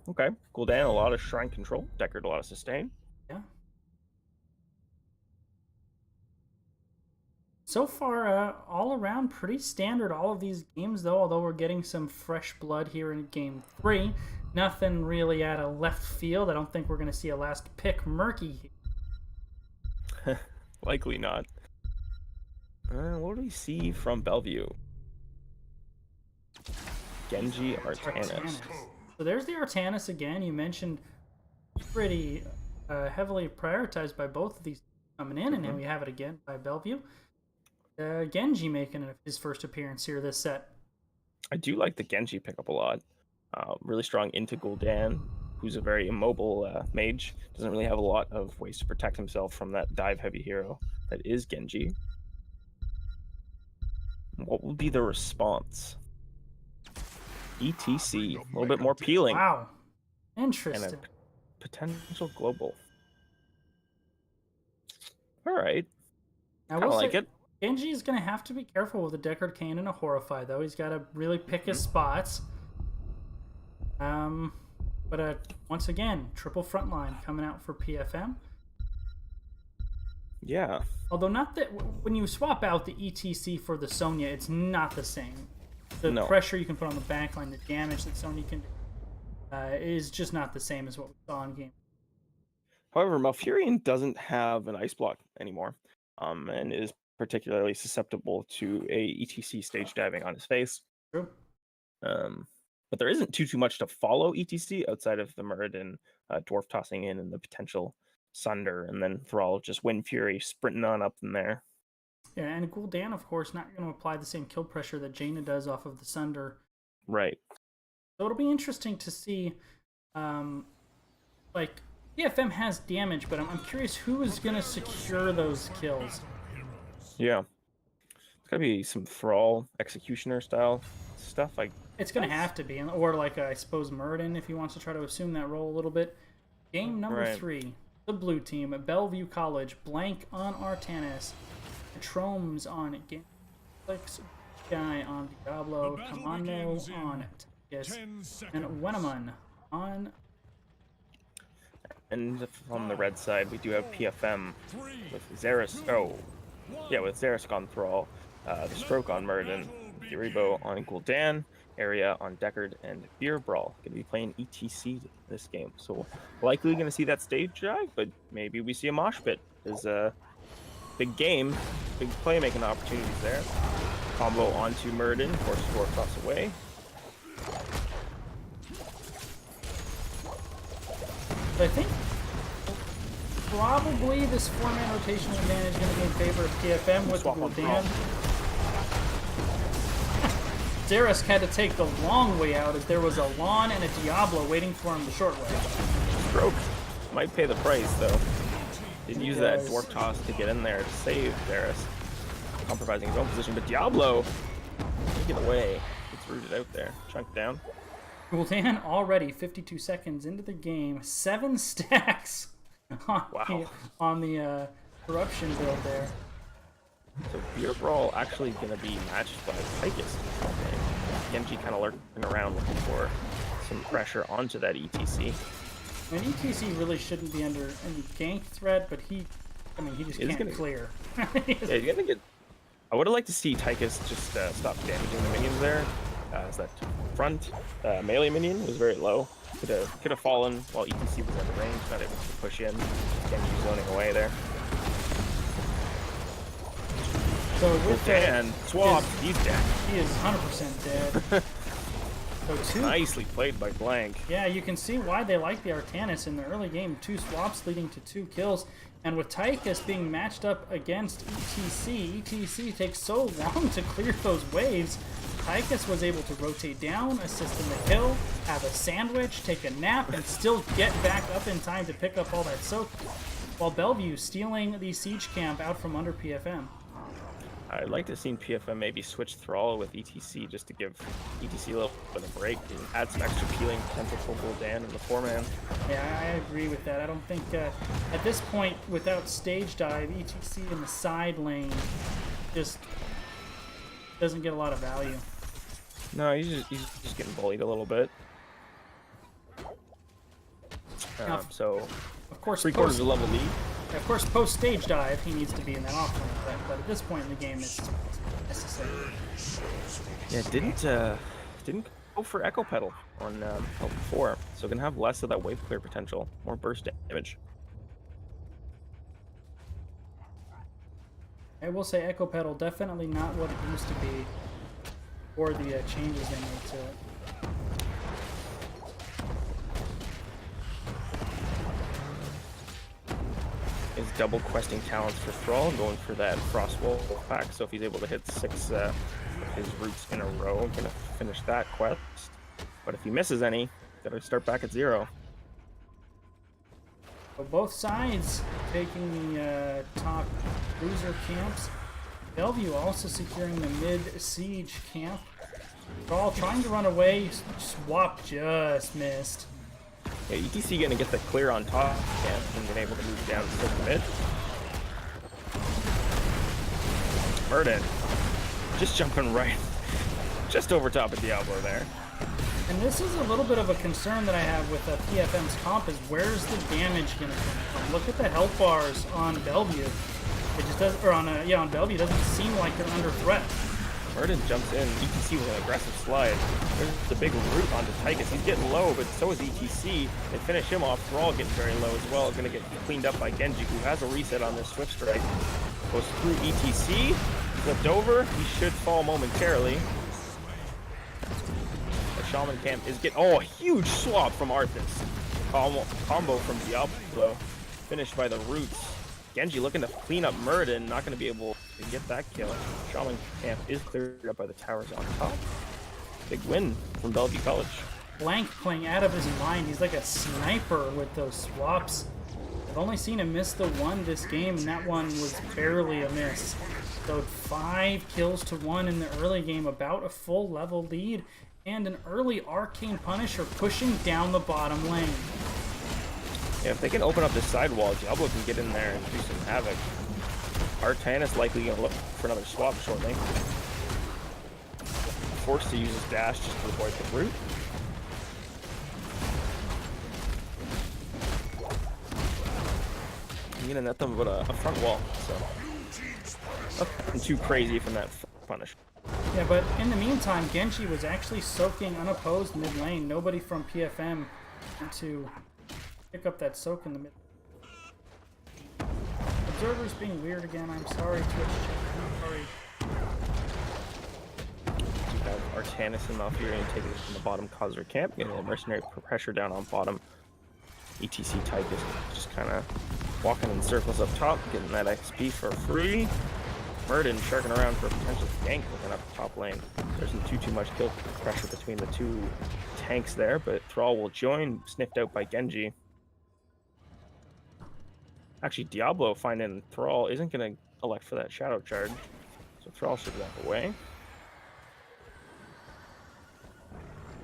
Okay. Gul'dan, a lot of shrine control. Deckard, a lot of sustain. Yeah. So far, all around, pretty standard. All of these games, though, although we're getting some fresh blood here in Game 3. Nothing really out of left field. I don't think we're going to see a last pick murky here. Likely not. What do we see from Bellvue? Genji Artanis. So there's the Artanis again. You mentioned pretty heavily prioritized by both of these coming in, and then we have it again by Bellvue. Genji making his first appearance here this set. I do like the Genji pickup a lot. Really strong into Gul'dan, who's a very immobile mage. Doesn't really have a lot of ways to protect himself from that dive-heavy hero that is Genji. What will be the response? ETC, a little bit more peeling. Wow, interesting. And a potential global. All right. I like it. Genji is going to have to be careful with a Deckard Cain and a Horrify, though. He's got to really pick his spots. But once again, triple frontline coming out for PFM. Yeah. Although not that when you swap out the ETC for the Sonya, it's not the same. The pressure you can put on the backline, the damage that Sonya can do, is just not the same as what we saw in game. However, Malfurion doesn't have an ice block anymore, and is particularly susceptible to a ETC stage diving on his face. True. But there isn't too much to follow ETC outside of the Muradin dwarf tossing in and the potential Sunder, and then Thrall just Wind Fury sprinting on up in there. Yeah, and Gul'dan, of course, not going to apply the same kill pressure that Jaina does off of the Sunder. Right. So it'll be interesting to see, like, PFM has damage, but I'm curious who is going to secure those kills. Yeah. It's got to be some Thrall Executioner style stuff. It's going to have to be, or like, I suppose, Muradin, if he wants to try to assume that role a little bit. Game number 3. the blue team. Bellvue College, blank on Artanis. Tromes on Ganflix. Guy on Diablo. Commando on Tigus. And Wenamun on... And from the red side, we do have PFM with Xeris. Oh, yeah, with Xerisk on Thrall, the Stroke on Murden, Uribo on Gul'dan, Area on Deckard, and Beer Brawl. Going to be playing ETC this game. So likely going to see that stage drive, but maybe we see a mosh pit. There's a big game, big playmaking opportunities there. Combo onto Murden, forces War across away. I think probably this 4-man rotational advantage is going to be in favor of PFM with the Gul'dan. Xerisk had to take the long way out as there was a Lawn and a Diablo waiting for him the short way. Stroke might pay the price though. Didn't use that Dwarf Toss to get in there to save Xerisk, compromising his own position, but Diablo taken away. Gets rooted out there, chunked down. Gul'dan already 52 seconds into the game, 7 stacks on the corruption build there. So Beer Brawl actually going to be matched by Tychus. Genji kind of lurking around looking for some pressure onto that ETC. I mean, ETC really shouldn't be under any gank threat, but he just can't clear. Yeah, he's going to get... I would have liked to see Tychus just stop damaging the minions there. As that front melee minion was very low. Could have fallen while ETC was at the range, not able to push in. Genji zoning away there. So with and swapped, he's dead. He is 100% dead. So nicely played by Blank. Yeah, you can see why they like the Artanis in the early game. 2 swaps leading to 2 kills. And with Tychus being matched up against ETC takes so long to clear those waves. Tychus was able to rotate down, assist in the kill, have a sandwich, take a nap, and still get back up in time to pick up all that soak, while Bellvue stealing the siege camp out from under PFM. I'd like to have seen PFM maybe switch Thrall with ETC just to give ETC a little bit of a break and add some extra peeling potential for Gul'dan in the 4-man. Yeah, I agree with that. I don't think at this point, without stage dive, ETC in the side lane just doesn't get a lot of value. No, he's just getting bullied a little bit. So, of course, 3/4 of the level lead. Of course, post stage dive, he needs to be in that off lane, but at this point in the game, it's necessary. Yeah, didn't go for Echo Pedal on level 4, so gonna have less of that wave clear potential, more burst damage. I will say Echo Pedal definitely not what it used to be, or the changes they made to it. Is double questing talents for Thrall, going for that Frostwolf pack, so if he's able to hit 6 of his roots in a row, gonna finish that quest. But if he misses any, gotta start back at 0. So both sides taking the top cruiser camps. Bellvue also securing the mid-siege camp. Thrall trying to run away, swap just missed. Yeah, ETC gonna get the clear on top and been able to move down to the mid. Murden just jumping right, just over top of Diablo there. And this is a little bit of a concern that I have with PFM's comp is where's the damage gonna come from? Look at the health bars on Bellvue. It just doesn't, or on Bellvue, it doesn't seem like they're under threat. Murden jumps in, ETC with an aggressive slide. There's the big root onto Tychus. He's getting low, but so is ETC. They finish him off. Thrall getting very low as well. Gonna get cleaned up by Genji, who has a reset on this Swift Strike. Goes through ETC, flipped over. He should fall momentarily. The Shaman camp is getting, a huge swap from Arthas. Combo from Diablo, finished by the roots. Genji looking to clean up Murden, not going to be able to get that kill. Shaman camp is cleared up by the towers on top. Big win from Bellvue College. Blank playing out of his mind. He's like a sniper with those swaps. I've only seen him miss the one this game, and that one was barely a miss. So 5 kills to 1 in the early game, about a full level lead, and an early Arcane Punisher pushing down the bottom lane. Yeah, if they can open up this side wall, Diablo can get in there and do some havoc. Artanis likely going to look for another swap shortly. Forced to use his dash just to avoid the brute. I'm gonna net them with a front wall, so nothing too crazy from that punish. Yeah, but in the meantime, Genji was actually soaking unopposed mid lane. Nobody from PFM had to pick up that soak in the mid. Observer's being weird again. I'm sorry, Twitch chat. I'm sorry. You have Artanis and Malfurion taking it from the bottom cause their camp, getting a mercenary pressure down on bottom. ETC Tyke is just kind of walking in circles up top, getting that XP for free. Murden sharking around for a potential gank looking up the top lane. There isn't too much kill pressure between the two tanks there, but Thrall will join, sniffed out by Genji. Actually, Diablo finding Thrall isn't going to elect for that shadow charge, so Thrall should walk away.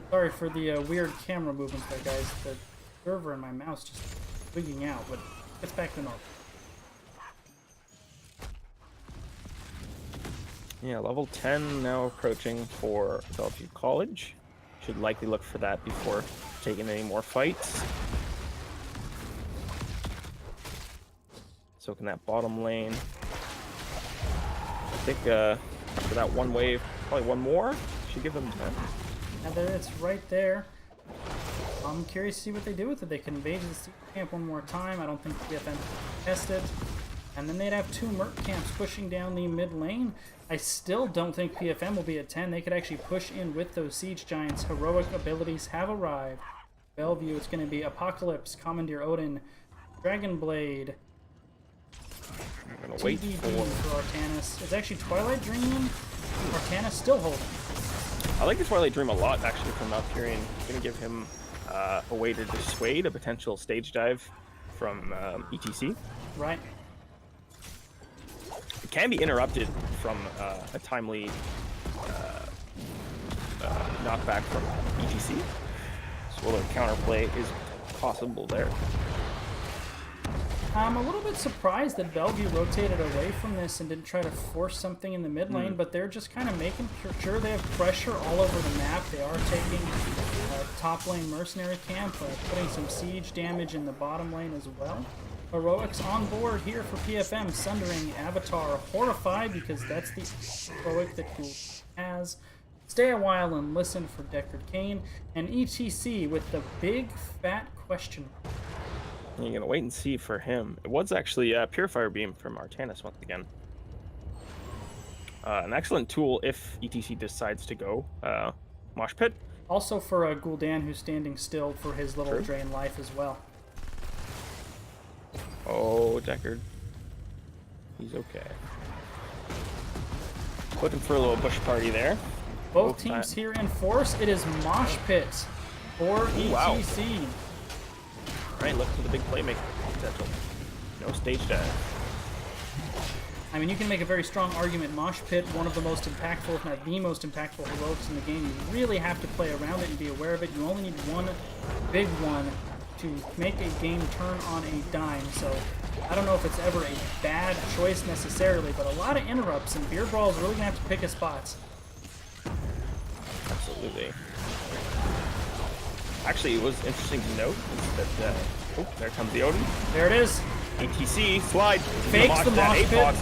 Sorry for the weird camera movements there, guys. The server and my mouse just wigging out, but it's back to normal. Yeah, level 10 now approaching for Bellvue College. Should likely look for that before taking any more fights. Soaking that bottom lane. I think after that one wave, probably one more. Should give them 10. Now that it's right there. I'm curious to see what they do with it. They can invade the Siege camp one more time. I don't think PFM can test it. And then they'd have two Merc camps pushing down the mid lane. I still don't think PFM will be at 10. They could actually push in with those Siege Giants. Heroic abilities have arrived. Bellvue, it's going to be Apocalypse, Commandeer Odin, Dragon Blade. I'm going to wait for Artanis. It's actually Twilight Dream. Artanis still holding. I like the Twilight Dream a lot, actually, from Malfurion. Going to give him a way to dissuade a potential stage dive from ETC. Right. It can be interrupted from a timely knockback from ETC. So a little counterplay is possible there. I'm a little bit surprised that Bellvue rotated away from this and didn't try to force something in the mid lane, but they're just kind of making sure they have pressure all over the map. They are taking top lane mercenary camp, putting some siege damage in the bottom lane as well. Heroics on board here for PFM, Sundering Avatar, horrified because that's the heroic that he has. Stay a while and listen for Deckard Cain, and ETC with the big fat question. You're going to wait and see for him. It was actually a Purifier Beam from Artanis once again. An excellent tool if ETC decides to go Mosh Pit. Also for Gul'dan, who's standing still for his little drain life as well. Oh, Deckard. He's okay. Looking for a little bush party there. Both teams here in force. It is Mosh Pit for ETC. Wow. Right, look for the big playmaking potential. No stage dive. I mean, you can make a very strong argument. Mosh Pit, one of the most impactful, if not the most impactful heroics in the game. You really have to play around it and be aware of it. You only need one big one to make a game turn on a dime. So I don't know if it's ever a bad choice necessarily, but a lot of interrupts, and Beer Brawl is really going to have to pick his spots. Absolutely. Actually, it was interesting to note that, oh, there comes the Odin. There it is. ETC, slide. Fakes the Mosh Pit. Out.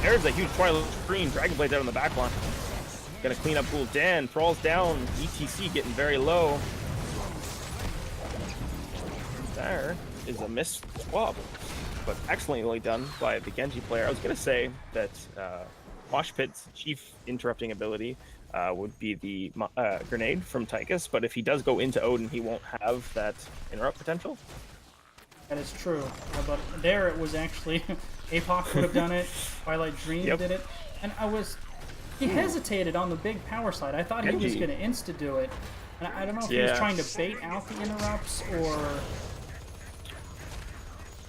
There's a huge Twilight Screen. Dragonblade's out on the back line. Gonna clean up Gul'dan. Thrall's down. ETC getting very low. There is a missed swap, but excellently done by the Genji player. I was gonna say that Mosh Pit's chief interrupting ability would be the grenade from Tychus, but if he does go into Odin, he won't have that interrupt potential. That is true. But there it was actually, Apoc would have done it, Twilight Dream did it, and he hesitated on the big power side. I thought Genji. He was going to insta-do it, and I don't know if he was trying to bait out the interrupts or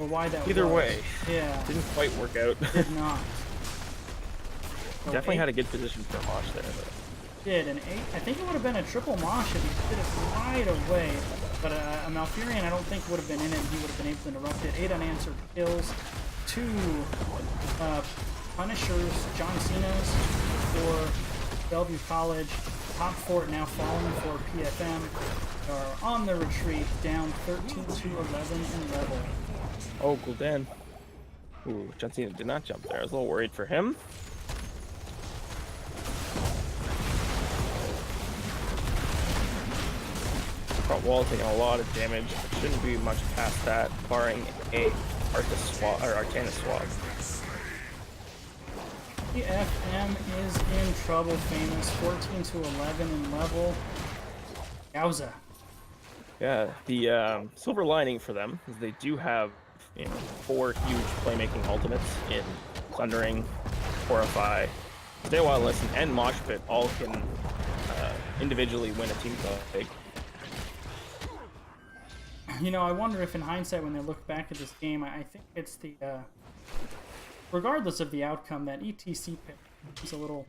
why that Either was. way, yeah, didn't quite work out. Did not. Definitely had a good position for Mosh there. But... Did, and I think it would have been a triple Mosh if he did it right away. But a Malfurion I don't think would have been in it. He would have been able to interrupt it. 8 unanswered kills. 2 Punishers, John Cena's for Bellvue College. Top fort now falling for PFM. Are on the retreat, down 13 to 11 in level. Oh, Gul'dan. Ooh, John Cena did not jump there. I was a little worried for him. Front wall taking a lot of damage. Shouldn't be much past that, barring a Arcana swap. PFM is in trouble, famous. 14 to 11 in level. Yowza. Yeah, the silver lining for them is they do have 4 huge playmaking ultimates in Thundering, Horrify, Stay a While and Listen, and Mosh Pit. All can individually win a team fight. You know, I wonder if in hindsight, when they look back at this game, I think it's the, regardless of the outcome, that ETC pick is a little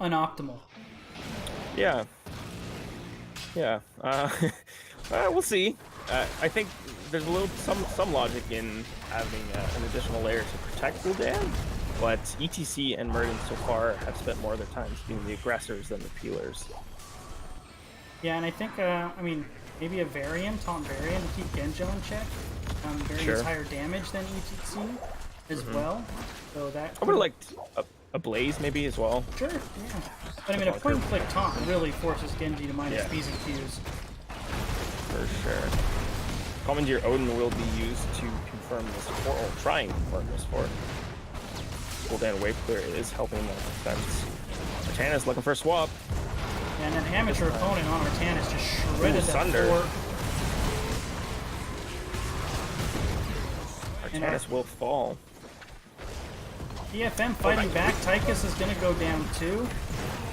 unoptimal. Yeah. Yeah. We'll see. I think there's a little some logic in having an additional layer to protect Gul'dan, but ETC and Murden so far have spent more of their time being the aggressors than the peelers. Yeah, and I think, I mean, maybe a variant, taunt variant to keep Genjo in check. Variant's higher damage than ETC as well. So that I would have liked a Blaze maybe as well. Sure, yeah. But I mean, a point-and-click taunt really forces Genji to minus B's and Q's. For sure. Commandeer Odin will be used to confirm this fort, or try and confirm this fort. Gul'dan wave clear is helping the defense. Artana's looking for a swap. And an amateur opponent on Artanis just shredded that fort. Artanis will fall. PFM fighting back. Tychus is going to go down too.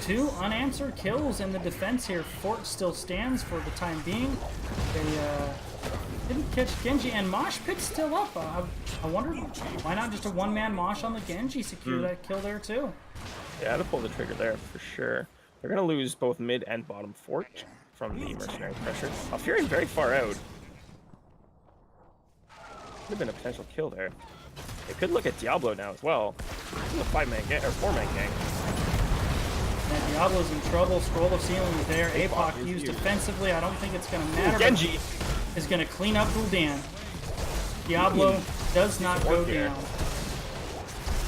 2 unanswered kills in the defense here. Fort still stands for the time being. They didn't catch Genji, and Mosh Pit's still up. I wonder why not just a one-man Mosh on the Genji secure that kill there too. Yeah, to pull the trigger there for sure. They're going to lose both mid and bottom fort from the mercenary pressure. Fury very far out. Could have been a potential kill there. They could look at Diablo now as well. This is a 5-man gang, or 4-man gang. And Diablo's in trouble. Scroll of Ceiling is there. APOC used defensively. I don't think it's going to matter. Genji is going to clean up Gul'dan. Diablo does not go down.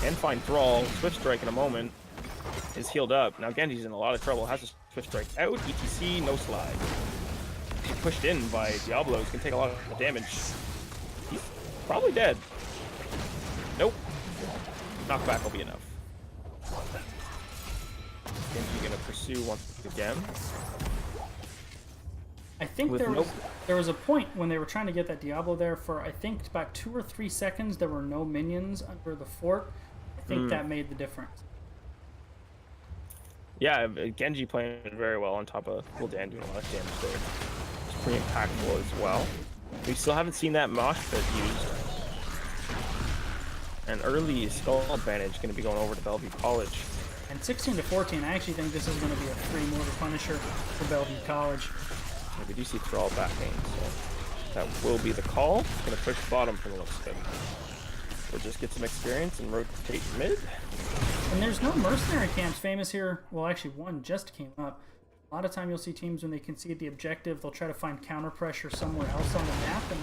Can find Thrall. Swift Strike in a moment. Is healed up. Now Genji's in a lot of trouble. Has a Swift Strike out. ETC, no slide. He's pushed in by Diablo. He's going to take a lot of damage. He's probably dead. Nope. Knockback will be enough. Genji going to pursue once again. I think there was a point when they were trying to get that Diablo there for, I think, about 2 or 3 seconds. There were no minions under the fort. I think that made the difference. Yeah, Genji playing very well on top of Gul'dan doing a lot of damage there. It's pretty impactful as well. We still haven't seen that Mosh Pit used. An early skull advantage going to be going over to Bellvue College. And 16 to 14, I actually think this is going to be a free mortar punisher for Bellvue College. Yeah, we do see Thrall backing, so that will be the call. Going to push bottom for the looks of it. We'll just get some experience and rotate mid. And there's no mercenary camps famous here. Well, actually, one just came up. A lot of time you'll see teams when they concede the objective, they'll try to find counter pressure somewhere else on the map, and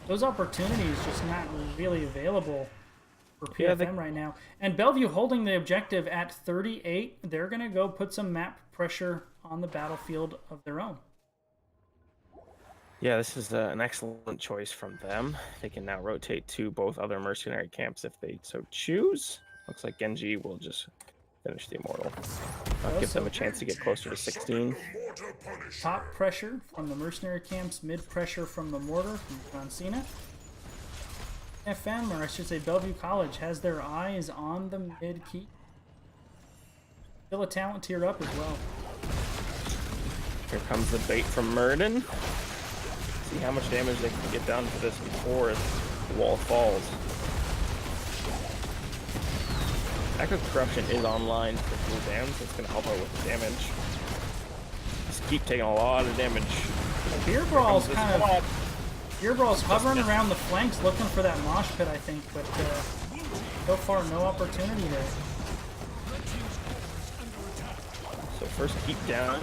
those opportunities just not really available for PFM right now. And Bellvue holding the objective at 38. They're going to go put some map pressure on the battlefield of their own. Yeah, this is an excellent choice from them. They can now rotate to both other mercenary camps if they so choose. Looks like Genji will just finish the Immortal. Give them a chance to get closer to 16. Top pressure from the mercenary camps, mid pressure from the Mortar from John Cena. FM, or I should say Bellvue College, has their eyes on the mid key. Still a talent tiered up as well. Here comes the bait from Murden. See how much damage they can get done to this before the wall falls. Echo Corruption is online for Gul'dan, so it's going to help out with the damage. This keep taking a lot of damage. Beer Brawl's Beer Brawl's hovering around the flanks looking for that mosh pit, I think, but so far no opportunity there. So first keep down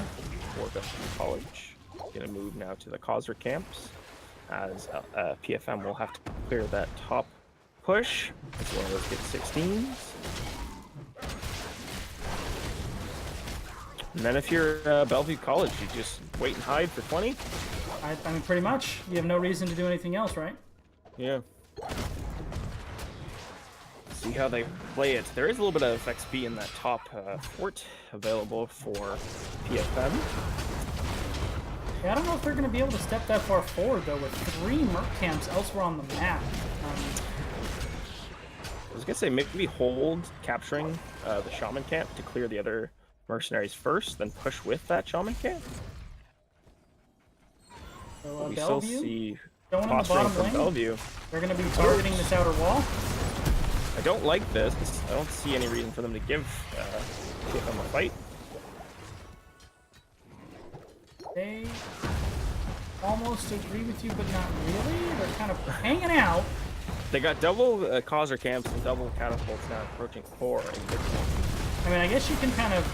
for Bellvue College. Gonna move now to the Causer camps, as PFM will have to clear that top push, as well as get 16s. And then if you're Bellvue College, you just wait and hide for 20. I mean, pretty much. You have no reason to do anything else, right? Yeah. See how they play it. There is a little bit of XP in that top fort available for PFM. Yeah, I don't know if they're going to be able to step that far forward, though, with 3 merc camps elsewhere on the map. I was going to say, maybe hold capturing the Shaman camp to clear the other mercenaries first, then push with that Shaman camp. So, we Bellvue, still see going in the posturing bottom from lane. Bellvue. They're going to be targeting this outer wall. I don't like this. I don't see any reason for them to give them a fight. They almost agree with you, but not really. They're kind of hanging out. They got double Causer camps and double catapults now approaching 4. I mean, I guess you can kind of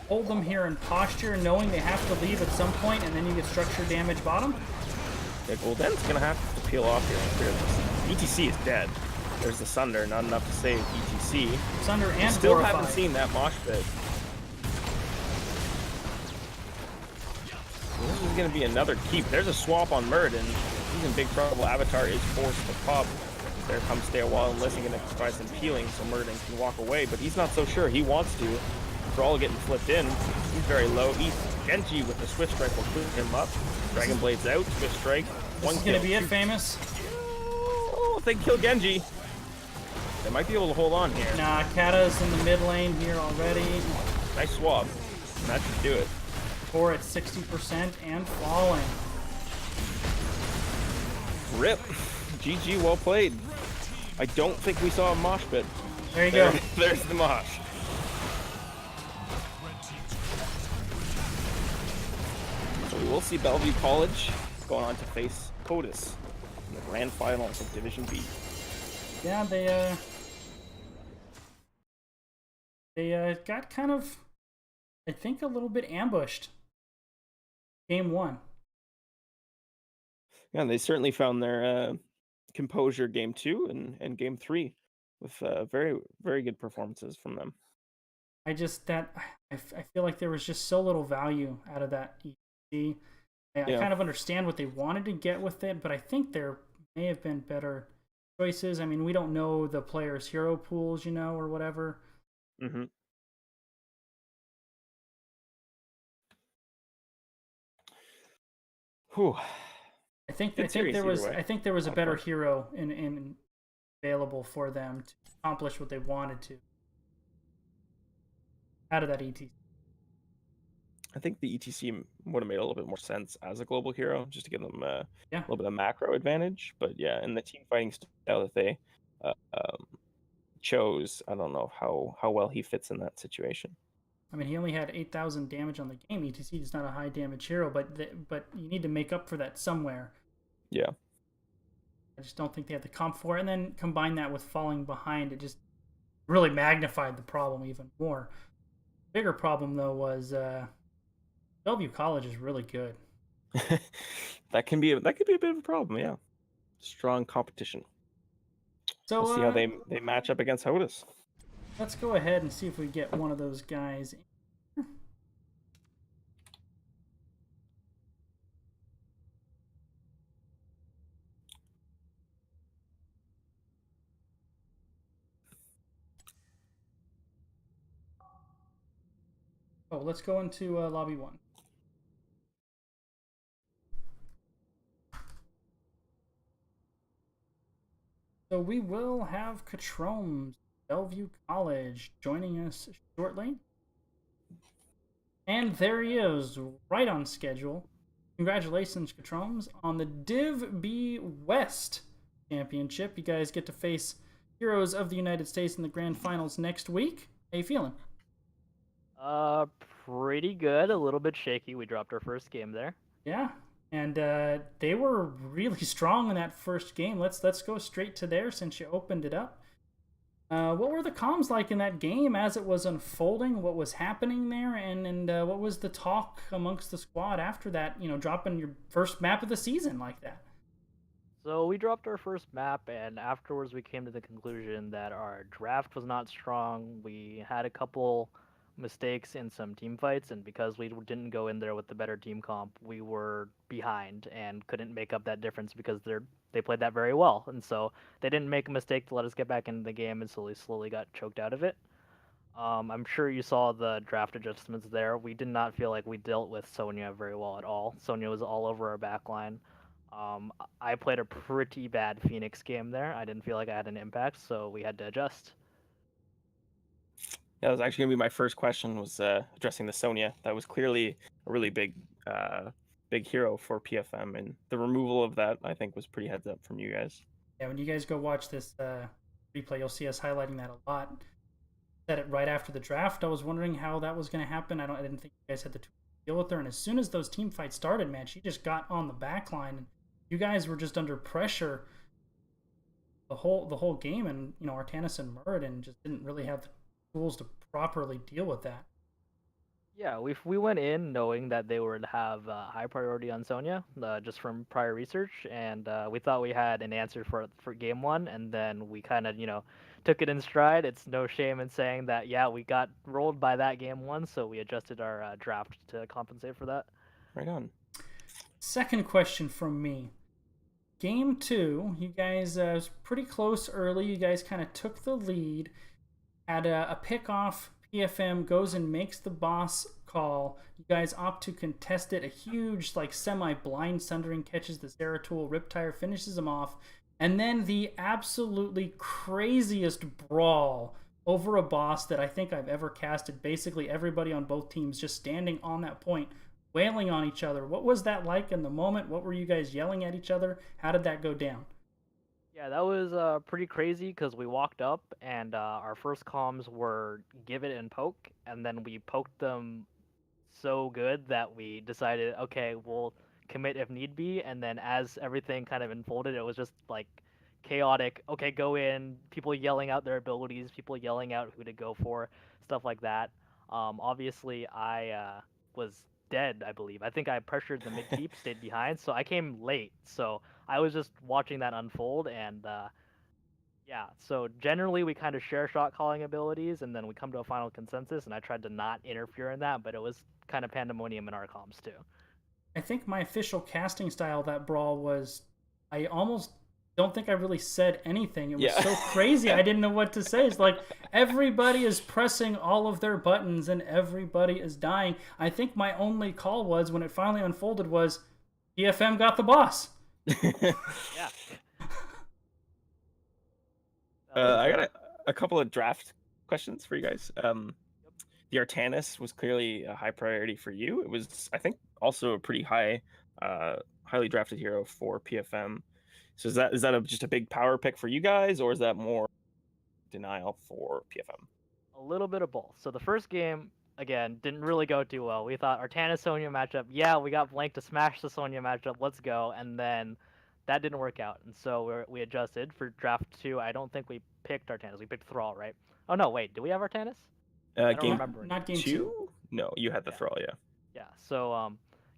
hold them here in posture, knowing they have to leave at some point, and then you get structure damage bottom. Yeah, Golden's gonna have to peel off here and clear this. ETC is dead. There's the Sunder, not enough to save ETC. Sunder and Still Glorified. haven't seen that mosh pit. This is gonna be another keep. There's a swap on Muradin. He's in big trouble. Avatar is forced to pop. There comes Stay a While and Listen, gonna provide some peeling so Muradin can walk away, but he's not so sure. He wants to. Thrall getting flipped in. He's very low. Genji with the Swift Strike will clear him up. Dragon Blade's out. Swift Strike. This is gonna be it, Famous. Oh, if they kill Genji, they might be able to hold on here. Nah, Kata's in the mid lane here already. Nice swap. That should do it. Core at 60% and falling. Rip. GG, well played. I don't think we saw a mosh pit. There you go. There's the mosh. So we will see Bellvue College going on to face POTUS in the grand finals of Division B. Yeah, they got kind of, I think, a little bit ambushed. Game 1. Yeah, they certainly found their composure game 2 and game 3 with very, very good performances from them. I feel like there was just so little value out of that EC. I kind of understand what they wanted to get with it, but I think there may have been better choices. I mean, we don't know the players' hero pools, or whatever. Mm-hmm. Whew. I think there was a better hero in available for them to accomplish what they wanted to out of that ETC. I think the ETC would have made a little bit more sense as a global hero, just to give them a little bit of macro advantage. But yeah, in the team fighting style that they chose, I don't know how well he fits in that situation. I mean, he only had 8,000 damage on the game. ETC is not a high damage hero, but you need to make up for that somewhere. Yeah. I just don't think they had the comp for it. And then combine that with falling behind, it just really magnified the problem even more. Bigger problem, though, was Bellvue College is really good. that could be a bit of a problem, yeah. Strong competition. So we'll see how they match up against HOTUS. Let's go ahead and see if we get one of those guys. Oh, let's go into lobby 1. So we will have Catromes, Bellvue College, joining us shortly. And there he is, right on schedule. Congratulations, Catromes, on the Div B West Championship. You guys get to face Heroes of the United States in the grand finals next week. How you feeling? Pretty pretty good, a little bit shaky. We dropped our first game there. Yeah, and they were really strong in that first game. Let's go straight to there since you opened it up. What were the comms like in that game as it was unfolding? What was happening there, and what was the talk amongst the squad after that? You know, dropping your first map of the season like that. So we dropped our first map, and afterwards we came to the conclusion that our draft was not strong. We had a couple mistakes in some team fights, and because we didn't go in there with the better team comp, we were behind and couldn't make up that difference because they played that very well, and so they didn't make a mistake to let us get back into the game, and so we slowly got choked out of it. I'm sure you saw the draft adjustments there. We did not feel like we dealt with Sonya very well at all. Sonya was all over our backline. I played a pretty bad Phoenix game there. I didn't feel like I had an impact, so we had to adjust. Yeah, that was actually gonna be my first question, was addressing the Sonya. That was clearly a really big hero for PFM, and the removal of that, I think, was pretty heads up from you guys. Yeah, when you guys go watch this replay, you'll see us highlighting that a lot. Said it right after the draft. I was wondering how that was going to happen. I didn't think you guys had the tools to deal with her. And as soon as those team fights started, man, she just got on the back line, and you guys were just under pressure the whole game. And you know, Artanis and Muradin just didn't really have the tools to properly deal with that. Yeah, we went in knowing that they would have high priority on Sonya, just from prior research, and we thought we had an answer for game one, and then we kind of took it in stride. It's no shame in saying that, yeah, we got rolled by that game one, so we adjusted our draft to compensate for that. Right on. Second question from me. Game 2, you guys was pretty close early. You guys kind of took the lead, had a pick off. PFM goes and makes the boss call. You guys opt to contest it. A huge, like, semi-blind Sundering catches the Zeratul. Riptire finishes him off. And then the absolutely craziest brawl over a boss that I think I've ever casted. Basically everybody on both teams just standing on that point, wailing on each other. What was that like in the moment? What were you guys yelling at each other? How did that go down? Yeah, that was pretty crazy because we walked up and our first comms were give it and poke, and then we poked them so good that we decided, okay, we'll commit if need be, and then as everything kind of unfolded, it was just like chaotic. Okay, go in, people yelling out their abilities, people yelling out who to go for, stuff like that. Obviously, I was dead, I believe. I think I pressured the mid keep, stayed behind, so I came late. So I was just watching that unfold, and yeah. So generally, we kind of share shot calling abilities, and then we come to a final consensus. And I tried to not interfere in that, but it was kind of pandemonium in our comms too. I think my official casting style of that brawl was, I almost don't think I really said anything. It was so crazy. I didn't know what to say. It's like everybody is pressing all of their buttons and everybody is dying. I think my only call was, when it finally unfolded, was PFM got the boss. Yeah. I got a couple of draft questions for you guys. The Artanis was clearly a high priority for you. It was, I think, also a pretty highly drafted hero for PFM. So is that just a big power pick for you guys, or is that more denial for PFM? A little bit of both. So the first game, again, didn't really go too well. We thought Artanis Sonya matchup, yeah, we got Blank to smash the Sonya matchup, let's go. And then that didn't work out. And so we adjusted for draft 2. I don't think we picked Artanis. We picked Thrall, right? Oh, no, wait. Did we have Artanis? I don't remember. Not game 2? No, you had the Thrall, yeah. Yeah, so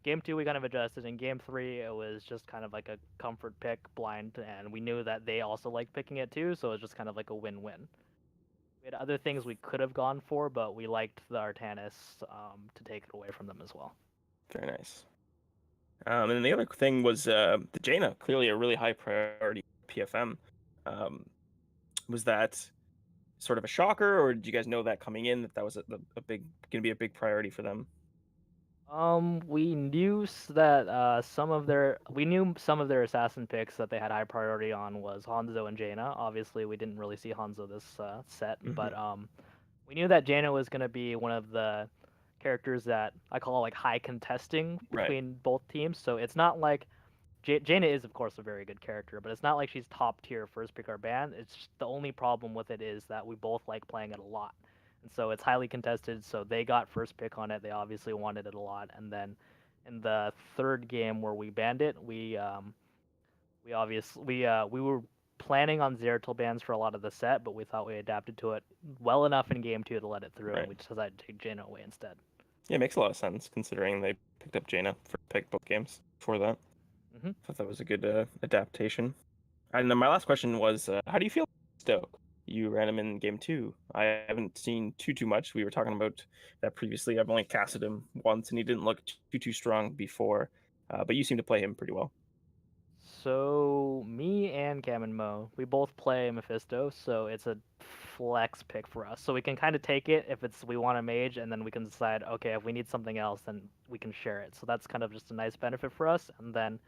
game 2 we kind of adjusted. In game 3 it was just kind of like a comfort pick, blind, and we knew that they also liked picking it too, so it was just kind of like a win-win. We had other things we could have gone for, but we liked the Artanis to take it away from them as well. Very nice. And then the other thing was the Jaina, clearly a really high priority PFM. Was that sort of a shocker, or did you guys know that coming in that was going to be a big priority for them? We knew that some of their assassin picks that they had high priority on was Hanzo and Jaina. Obviously, we didn't really see Hanzo this set, but we knew that Jaina was going to be one of the characters that I call like high contesting between both teams. So it's not like Jaina is, of course, a very good character, but it's not like she's top tier first pick or ban. It's just, the only problem with it is that we both like playing it a lot. and so it's highly contested. So they got first pick on it. They obviously wanted it a lot, and then in the third game where we banned it, we were planning on Zeratul bans for a lot of the set, but we thought we adapted to it well enough in game 2 to let it through, Right. and we decided to take Jaina away instead. Yeah, it makes a lot of sense considering they picked up Jaina for pick both games before that. Mhm. Thought that was a good adaptation. And then my last question was, how do you feel about Stoke? You ran him in game 2. I haven't seen too much. We were talking about that previously. I've only casted him once, and he didn't look too strong before. But you seem to play him pretty well. So me and Cam and Mo, we both play Mephisto, so it's a flex pick for us. So we can kind of take it if it's we want a mage, and then we can decide, okay, if we need something else, then we can share it. So that's kind of just a nice benefit for us. And then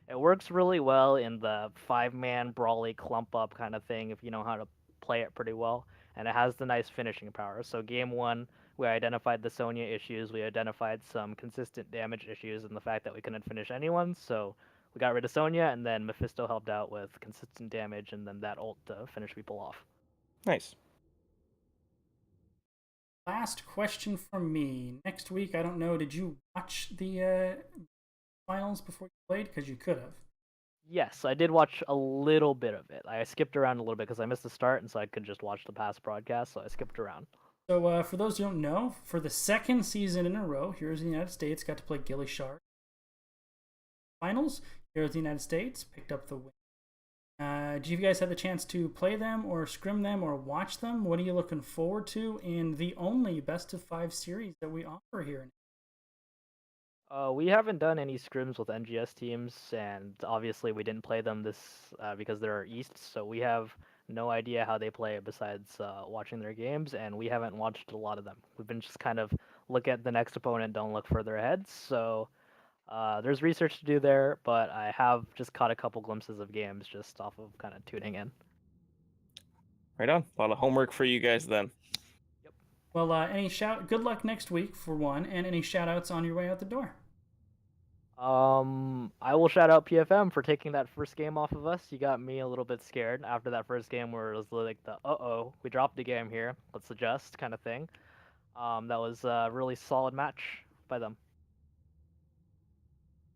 it works really well in the 5-man brawly clump up kind of thing if you know how to play it pretty well. And it has the nice finishing power. So game 1, we identified the Sonya issues, we identified some consistent damage issues, and the fact that we couldn't finish anyone. So we got rid of Sonya, and then Mephisto helped out with consistent damage, and then that ult to finish people off. Nice. Last question from me. Next week, I don't know, did you watch the finals before you played? Because you could have. Yes, I did watch a little bit of it. I skipped around a little bit because I missed the start, and so I could just watch the past broadcast, so I skipped around. So for those who don't know, for the second season in a row, Heroes of the United States got to play Gilly Shark. Finals, Heroes of the United States picked up the win. Do you guys have the chance to play them or scrim them or watch them? What are you looking forward to in the only best of 5 series that we offer here? We haven't done any scrims with NGS teams, and obviously we didn't play them this because they're East, so we have no idea how they play besides watching their games, and we haven't watched a lot of them. We've been just kind of look at the next opponent, don't look further ahead. So there's research to do there, but I have just caught a couple glimpses of games just off of kind of tuning in. Right on. A lot of homework for you guys then. Yep. Well, good luck next week for one, and any shout outs on your way out the door? I will shout out PFM for taking that first game off of us. You got me a little bit scared after that first game where it was like the we dropped the game here, let's adjust kind of thing. That was a really solid match by them.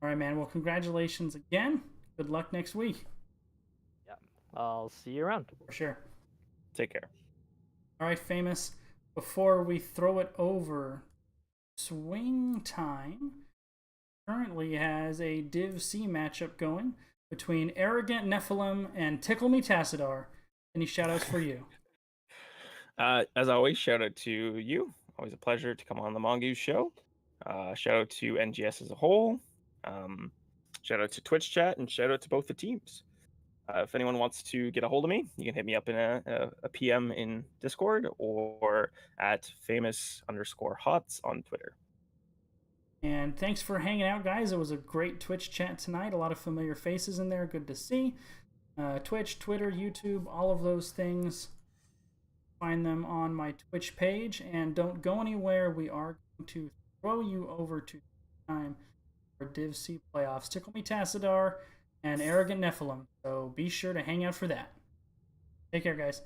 All right, man. Well, congratulations again. Good luck next week. Yeah, I'll see you around. For sure. Take care. All right, Famous. Before we throw it over, Swing Time currently has a Div C matchup going between Arrogant Nephilim and Tickle Me Tassadar. Any shoutouts for you? As always, shout out to you. Always a pleasure to come on the Mongoose Show. Shout out to NGS as a whole. Shout out to Twitch chat, and shout out to both the teams. If anyone wants to get a hold of me, you can hit me up in a PM in Discord or at famous_hots on Twitter. And thanks for hanging out, guys. It was a great Twitch chat tonight. A lot of familiar faces in there. Good to see. Twitch, Twitter, YouTube, all of those things. Find them on my Twitch page. And don't go anywhere. We are going to throw you over to time for Div C playoffs. Tickle Me Tassadar and Arrogant Nephilim. So be sure to hang out for that. Take care, guys.